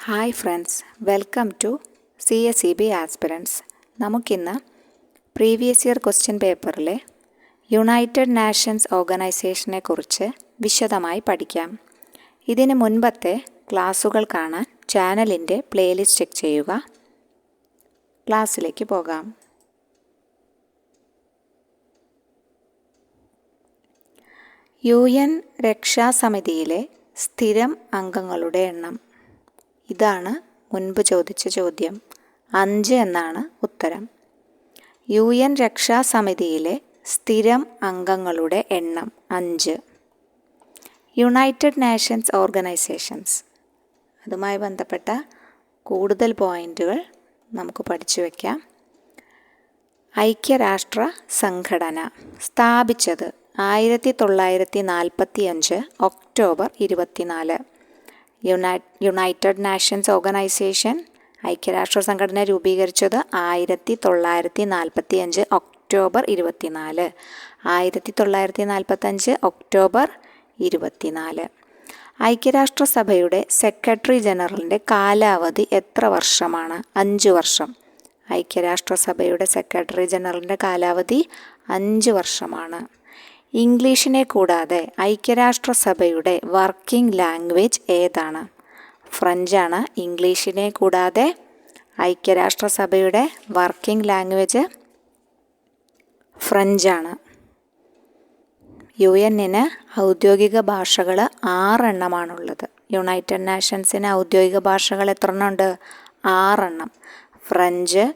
Hi friends, welcome to CSEB aspirants. നമുക്കിന്ന് previous year question പേപ്പറിലെ united nations ഓർഗനൈസേഷനെ കുറിച്ച് വിശദമായി പഠിക്കാം. ഇതിന് മുൻപത്തെ ക്ലാസ്സുകൾ കാണാൻ ചാനലിൻ്റെ പ്ലേലിസ്റ്റ് ചെക്ക് ചെയ്യുക. ക്ലാസ്സിലേക്ക് പോകാം. UN രക്ഷാസമിതിയിലെ സ്ഥിരം അംഗങ്ങളുടെ എണ്ണം. ഇതാണ് മുൻപ് ചോദിച്ച ചോദ്യം. 5 എന്നാണ് ഉത്തരം. UN രക്ഷാസമിതിയിലെ സ്ഥിരം അംഗങ്ങളുടെ എണ്ണം 5. യുണൈറ്റഡ് നാഷൻസ് ഓർഗനൈസേഷൻസ്, അതുമായി ബന്ധപ്പെട്ട കൂടുതൽ പോയിന്റുകൾ നമുക്ക് പഠിച്ചു വയ്ക്കാം. ഐക്യരാഷ്ട്ര സംഘടന സ്ഥാപിച്ചത് 1945 ഒക്ടോബർ 24. യുണൈറ്റഡ് നാഷൻസ് ഓർഗനൈസേഷൻ ഐക്യരാഷ്ട്ര സംഘടന രൂപീകരിച്ചത് 1945 ഒക്ടോബർ 24. 1945 ഒക്ടോബർ 24. ഐക്യരാഷ്ട്രസഭയുടെ സെക്രട്ടറി ജനറലിൻ്റെ കാലാവധി എത്ര വർഷമാണ്? 5 വർഷം. ഐക്യരാഷ്ട്രസഭയുടെ സെക്രട്ടറി ജനറലിൻ്റെ കാലാവധി 5 വർഷമാണ്. ഇംഗ്ലീഷിനെ കൂടാതെ ഐക്യരാഷ്ട്രസഭയുടെ വർക്കിംഗ് ലാംഗ്വേജ് ഏതാണ്? ഫ്രഞ്ചാണ്. ഇംഗ്ലീഷിനെ കൂടാതെ ഐക്യരാഷ്ട്രസഭയുടെ വർക്കിംഗ് ലാംഗ്വേജ് ഫ്രഞ്ചാണ്. UN-ന് ഔദ്യോഗിക ഭാഷകൾ 6 എണ്ണമാണുള്ളത്. യുണൈറ്റഡ് നാഷൻസിന് ഔദ്യോഗിക ഭാഷകൾ എത്ര എണ്ണമുണ്ട്? 6 എണ്ണം. French,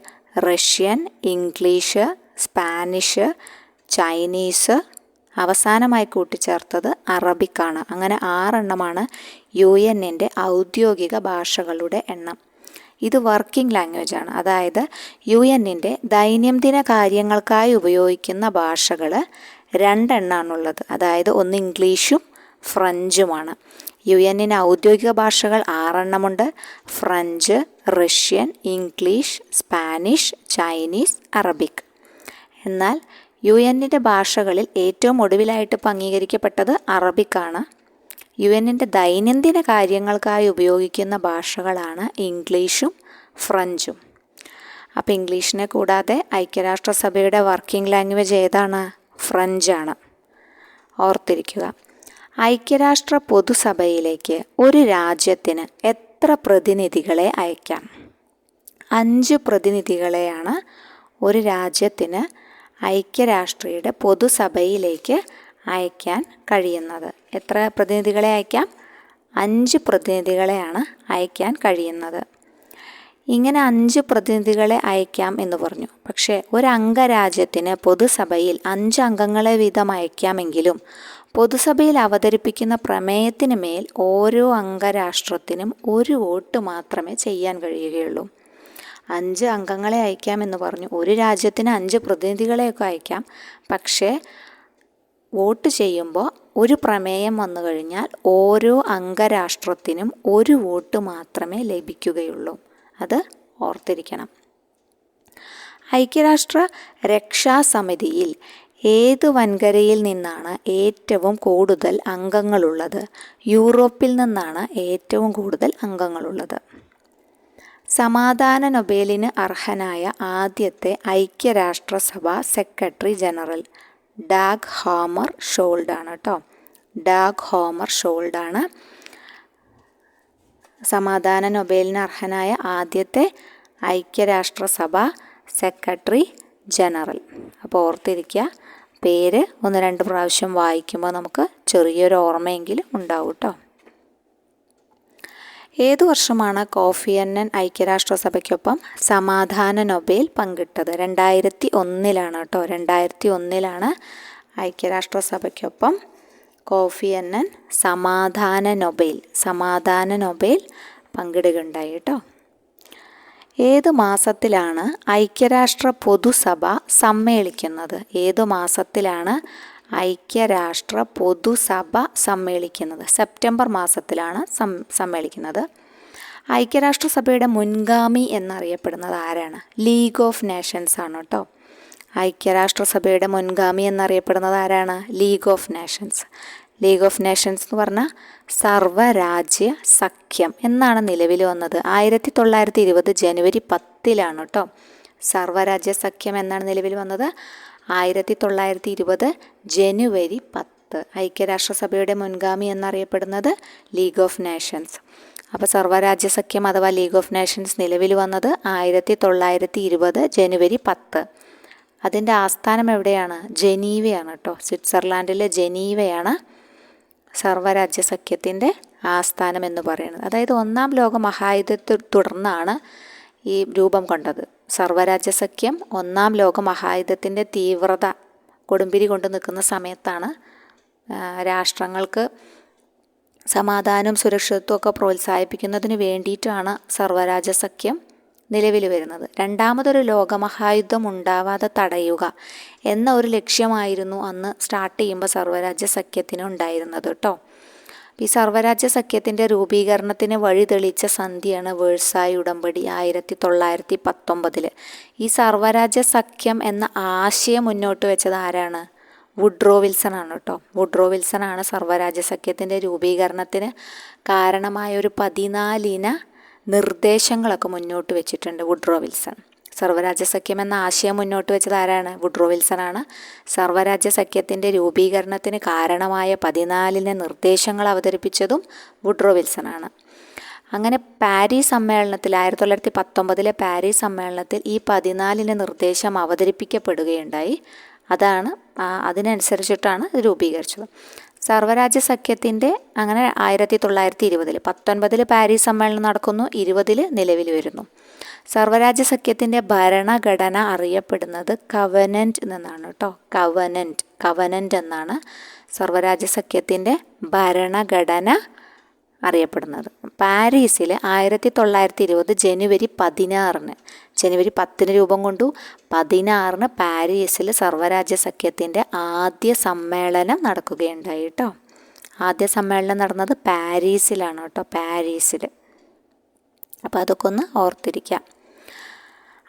Russian, English, Spanish, Chinese, അവസാനമായി കൂട്ടിച്ചേർത്തത് അറബിക്കാണ്. അങ്ങനെ 6 എണ്ണമാണ് UN-ൻ്റെ ഔദ്യോഗിക ഭാഷകളുടെ എണ്ണം. ഇത് വർക്കിംഗ് ലാംഗ്വേജാണ്. അതായത് UN-ൻ്റെ ദൈനംദിന കാര്യങ്ങൾക്കായി ഉപയോഗിക്കുന്ന ഭാഷകൾ 2 എണ്ണമാണുള്ളത്. അതായത് ഒന്ന് ഇംഗ്ലീഷും ഫ്രഞ്ചുമാണ്. UN-ന് ഔദ്യോഗിക ഭാഷകൾ 6 എണ്ണമുണ്ട്. French, Russian, English, Spanish, Chinese, Arabic. എന്നാൽ UN-ൻ്റെ ഭാഷകളിൽ ഏറ്റവും ഒടുവിലായിട്ട് ഇപ്പോൾ അംഗീകരിക്കപ്പെട്ടത് അറബിക്കാണ്. UN-ൻ്റെ ദൈനംദിന കാര്യങ്ങൾക്കായി ഉപയോഗിക്കുന്ന ഭാഷകളാണ് ഇംഗ്ലീഷും ഫ്രഞ്ചും. അപ്പോൾ ഇംഗ്ലീഷിനെ കൂടാതെ ഐക്യരാഷ്ട്രസഭയുടെ വർക്കിംഗ് ലാംഗ്വേജ് ഏതാണ്? ഫ്രഞ്ചാണ്. ഓർത്തിരിക്കുക. ഐക്യരാഷ്ട്ര പൊതുസഭയിലേക്ക് ഒരു രാജ്യത്തിന് എത്ര പ്രതിനിധികളെ അയക്കാം? 5 പ്രതിനിധികളെയാണ് ഒരു രാജ്യത്തിന് ഐക്യരാഷ്ട്രയുടെ പൊതുസഭയിലേക്ക് അയക്കാൻ കഴിയുന്നത്. എത്ര പ്രതിനിധികളെ അയക്കാം? 5 പ്രതിനിധികളെയാണ് അയക്കാൻ കഴിയുന്നത്. ഇങ്ങനെ 5 പ്രതിനിധികളെ അയക്കാം എന്ന് പറഞ്ഞു. പക്ഷേ ഒരു അംഗരാജ്യത്തിന് പൊതുസഭയിൽ 5 അംഗങ്ങളെ വീതം അയക്കാമെങ്കിലും പൊതുസഭയിൽ അവതരിപ്പിക്കുന്ന പ്രമേയത്തിന് മേൽ ഓരോ അംഗരാഷ്ട്രത്തിനും 1 വോട്ട് മാത്രമേ ചെയ്യാൻ കഴിയുകയുള്ളൂ. 5 അംഗങ്ങളെ അയക്കാമെന്ന് പറഞ്ഞു. ഒരു രാജ്യത്തിന് 5 പ്രതിനിധികളെയൊക്കെ അയക്കാം. പക്ഷേ വോട്ട് ചെയ്യുമ്പോൾ ഒരു പ്രമേയം വന്നു കഴിഞ്ഞാൽ ഓരോ അംഗരാഷ്ട്രത്തിനും 1 വോട്ട് മാത്രമേ ലഭിക്കുകയുള്ളൂ. അത് ഓർത്തിരിക്കണം. ഐക്യരാഷ്ട്ര രക്ഷാസമിതിയിൽ ഏത് വൻകരയിൽ നിന്നാണ് ഏറ്റവും കൂടുതൽ അംഗങ്ങളുള്ളത്? യൂറോപ്പിൽ നിന്നാണ് ഏറ്റവും കൂടുതൽ അംഗങ്ങളുള്ളത്. സമാധാന നൊബേലിന് അർഹനായ ആദ്യത്തെ ഐക്യരാഷ്ട്രസഭ സെക്രട്ടറി ജനറൽ ഡാഗ് ഹാമർ ഷോൾഡാണ് കേട്ടോ. ഡാഗ് ഹാമർ ഷോൾഡാണ് സമാധാന നൊബേലിന് അർഹനായ ആദ്യത്തെ ഐക്യരാഷ്ട്രസഭ സെക്രട്ടറി ജനറൽ. അപ്പോൾ ഓർത്തിരിക്കുക. പേര് 1-2 പ്രാവശ്യം വായിക്കുമ്പോൾ നമുക്ക് ചെറിയൊരു ഓർമ്മയെങ്കിലും ഉണ്ടാവും കേട്ടോ. ഏതു വർഷമാണ് കോഫി അന്നൻ ഐക്യരാഷ്ട്രസഭയ്ക്കൊപ്പം സമാധാന നൊബേൽ പങ്കിട്ടത്? 2001 കേട്ടോ. 2001 ഐക്യരാഷ്ട്രസഭയ്ക്കൊപ്പം കോഫി അന്നൻ സമാധാന നൊബേൽ പങ്കിടുകയുണ്ടായി കേട്ടോ. ഏത് മാസത്തിലാണ് ഐക്യരാഷ്ട്ര പൊതുസഭ സമ്മേളിക്കുന്നത്? ഏതു മാസത്തിലാണ് ഐക്യരാഷ്ട്ര പൊതുസഭ സമ്മേളിക്കുന്നത്? സെപ്റ്റംബർ മാസത്തിലാണ് സമ്മേളിക്കുന്നത്. ഐക്യരാഷ്ട്രസഭയുടെ മുൻഗാമി എന്നറിയപ്പെടുന്നത് ആരാണ്? ലീഗ് ഓഫ് നേഷൻസ് ആണ് കേട്ടോ. ഐക്യരാഷ്ട്രസഭയുടെ മുൻഗാമി എന്നറിയപ്പെടുന്നത് ആരാണ്? League of Nations. League of Nations എന്ന് പറഞ്ഞാൽ സർവ്വരാജ്യ സഖ്യം എന്നാണ് നിലവിൽ വന്നത്. 1920 ജനുവരി 10 കേട്ടോ. സർവ്വരാജ്യ സഖ്യം എന്നാണ് നിലവിൽ വന്നത് 1920 ജനുവരി 10. ഐക്യരാഷ്ട്രസഭയുടെ മുൻഗാമി എന്നറിയപ്പെടുന്നത് ലീഗ് ഓഫ് നേഷൻസ്. അപ്പോൾ സർവ്വരാജ്യ സഖ്യം അഥവാ ലീഗ് ഓഫ് നേഷൻസ് നിലവിൽ വന്നത് 1920 ജനുവരി 10. അതിൻ്റെ ആസ്ഥാനം എവിടെയാണ്? ജനീവയാണ് കേട്ടോ. സ്വിറ്റ്സർലാൻഡിലെ ജനീവയാണ് സർവ്വരാജ്യ സഖ്യത്തിൻ്റെ ആസ്ഥാനം എന്ന് പറയുന്നത്. അതായത് 1-ാം ലോക മഹായുദ്ധത്തെ തുടർന്നാണ് ഈ രൂപം കൊണ്ടത്. സർവ്വരാജ്യ സഖ്യം 1-ാം ലോക മഹായുദ്ധത്തിൻ്റെ തീവ്രത കൊടുമ്പിരി കൊണ്ട് നിൽക്കുന്ന സമയത്താണ് രാഷ്ട്രങ്ങൾക്ക് സമാധാനവും സുരക്ഷിതത്വവും ഒക്കെ പ്രോത്സാഹിപ്പിക്കുന്നതിന് വേണ്ടിയിട്ടാണ് സർവ്വരാജ്യ സഖ്യം നിലവിൽ വരുന്നത്. രണ്ടാമതൊരു ലോകമഹായുദ്ധം ഉണ്ടാവാതെ തടയുക എന്ന ഒരു ലക്ഷ്യമായിരുന്നു അന്ന് സ്റ്റാർട്ട് ചെയ്യുമ്പോൾ സർവ്വരാജ്യ സഖ്യത്തിന് ഉണ്ടായിരുന്നത് കേട്ടോ. ഈ സർവ്വരാജ്യ സഖ്യത്തിൻ്റെ രൂപീകരണത്തിന് വഴി തെളിയിച്ച സന്ധിയാണ് വേഴ്സായ് ഉടമ്പടി 1919. ഈ സർവ്വരാജ്യ സഖ്യം എന്ന ആശയം മുന്നോട്ട് വെച്ചത് ആരാണ്? വുഡ്രോ വിൽസൺ ആണ് കേട്ടോ. വുഡ്രോ വിൽസൺ ആണ് സർവ്വരാജ്യ സഖ്യത്തിൻ്റെ രൂപീകരണത്തിന് കാരണമായ ഒരു 14 നിർദ്ദേശങ്ങളൊക്കെ മുന്നോട്ട് വെച്ചിട്ടുണ്ട് വുഡ്രോ വിൽസൺ. സർവ്വരാജ്യ സഖ്യം എന്ന ആശയം മുന്നോട്ട് വെച്ചത് ആരാണ്? വുഡ്രോ വിൽസൺ ആണ്. സർവ്വരാജ്യ സഖ്യത്തിൻ്റെ രൂപീകരണത്തിന് കാരണമായ 14 നിർദ്ദേശങ്ങൾ അവതരിപ്പിച്ചതും വുഡ്രോ വിൽസൺ ആണ്. അങ്ങനെ പാരീസ് സമ്മേളനത്തിൽ 1919 പാരീസ് സമ്മേളനത്തിൽ ഈ 14 നിർദ്ദേശം അവതരിപ്പിക്കപ്പെടുകയുണ്ടായി. അതിനനുസരിച്ചിട്ടാണ് ഇത് രൂപീകരിച്ചത്. സർവ്വരാജ്യ സഖ്യത്തിൻ്റെ അങ്ങനെ 1920 19 പാരീസ് സമ്മേളനം നടക്കുന്നു, 20 നിലവിൽ വരുന്നു. സർവ്വരാജ്യ സഖ്യത്തിൻ്റെ ഭരണഘടന അറിയപ്പെടുന്നത് കവനൻ്റ് എന്നാണ് കേട്ടോ. കവനൻ്റ് എന്നാണ് സർവ്വരാജ്യ സഖ്യത്തിൻ്റെ ഭരണഘടന അറിയപ്പെടുന്നത്. പാരീസിൽ 1920 ജനുവരി 16 ജനുവരി 10 രൂപം കൊണ്ടു. 16 പാരീസിൽ സർവ്വരാജ്യ സഖ്യത്തിൻ്റെ ആദ്യ സമ്മേളനം നടക്കുകയുണ്ടായി കേട്ടോ. ആദ്യ സമ്മേളനം നടന്നത് പാരീസിലാണ് കേട്ടോ. പാരീസിൽ. അപ്പോൾ അതൊക്കെ ഒന്ന് ഓർത്തിരിക്കാം.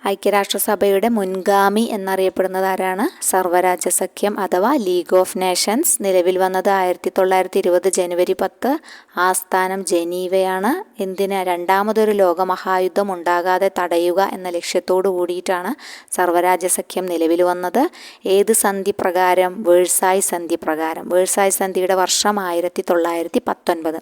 ഐക്യരാഷ്ട്രസഭയുടെ മുൻഗാമി എന്നറിയപ്പെടുന്നത് ആരാണ്? സർവ്വരാജ്യ സഖ്യം അഥവാ ലീഗ് ഓഫ് നേഷൻസ്. നിലവിൽ വന്നത് 1920 ജനുവരി 10. ആസ്ഥാനം ജനീവയാണ്. എന്തിന്? രണ്ടാമതൊരു ലോകമഹായുദ്ധം ഉണ്ടാകാതെ തടയുക എന്ന ലക്ഷ്യത്തോടു കൂടിയിട്ടാണ് സർവ്വരാജ്യ സഖ്യം നിലവിൽ വന്നത്. ഏത് സന്ധി പ്രകാരം? വേഴ്സായ് സന്ധി പ്രകാരം. വേഴ്സായ് സന്ധിയുടെ വർഷം 1919.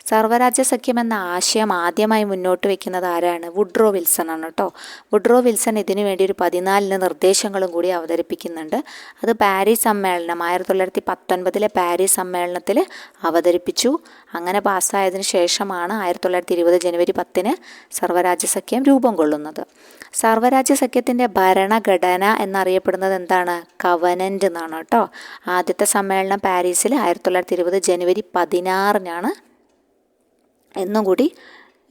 സർവ്വരാജ്യ സഖ്യം എന്ന ആശയം ആദ്യമായി മുന്നോട്ട് വയ്ക്കുന്നത് ആരാണ്? വുഡ്രോ വിൽസൺ ആണ് കേട്ടോ. വുഡ്രോ വിൽസൺ ഇതിനു വേണ്ടി ഒരു 14 നിർദ്ദേശങ്ങളും കൂടി അവതരിപ്പിക്കുന്നുണ്ട്. അത് പാരീസ് സമ്മേളനം 1919 പാരീസ് സമ്മേളനത്തിൽ അവതരിപ്പിച്ചു. അങ്ങനെ പാസ്സായതിനു ശേഷമാണ് 1920 ജനുവരി 10 സർവ്വരാജ്യ സഖ്യം രൂപം കൊള്ളുന്നത്. സർവ്വരാജ്യ സഖ്യത്തിൻ്റെ ഭരണഘടന എന്നറിയപ്പെടുന്നത് എന്താണ്? കവനൻ്റ് എന്നാണ് കേട്ടോ. ആദ്യത്തെ സമ്മേളനം പാരീസിൽ 1920 ജനുവരി 16 എന്നും കൂടി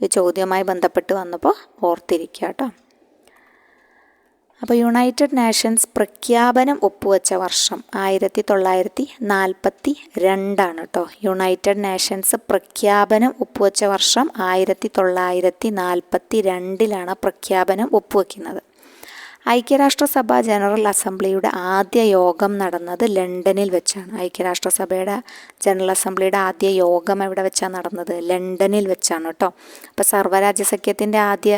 ഈ ചോദ്യവുമായി ബന്ധപ്പെട്ട് വന്നപ്പോൾ ഓർത്തിരിക്കുക കേട്ടോ. അപ്പോൾ യുണൈറ്റഡ് നേഷൻസ് പ്രഖ്യാപനം ഒപ്പുവെച്ച വർഷം 1942 കേട്ടോ. യുണൈറ്റഡ് നേഷൻസ് പ്രഖ്യാപനം ഒപ്പുവെച്ച വർഷം 1942 പ്രഖ്യാപനം ഒപ്പുവെക്കുന്നത്. ഐക്യരാഷ്ട്രസഭ ജനറൽ അസംബ്ലിയുടെ ആദ്യ യോഗം നടന്നത് ലണ്ടനിൽ വെച്ചാണ്. ഐക്യരാഷ്ട്രസഭയുടെ ജനറൽ അസംബ്ലിയുടെ ആദ്യ യോഗം എവിടെ വെച്ചാണ് നടന്നത്? ലണ്ടനിൽ വെച്ചാണ് കേട്ടോ. അപ്പോൾ സർവ്വരാജ്യ സഖ്യത്തിൻ്റെ ആദ്യ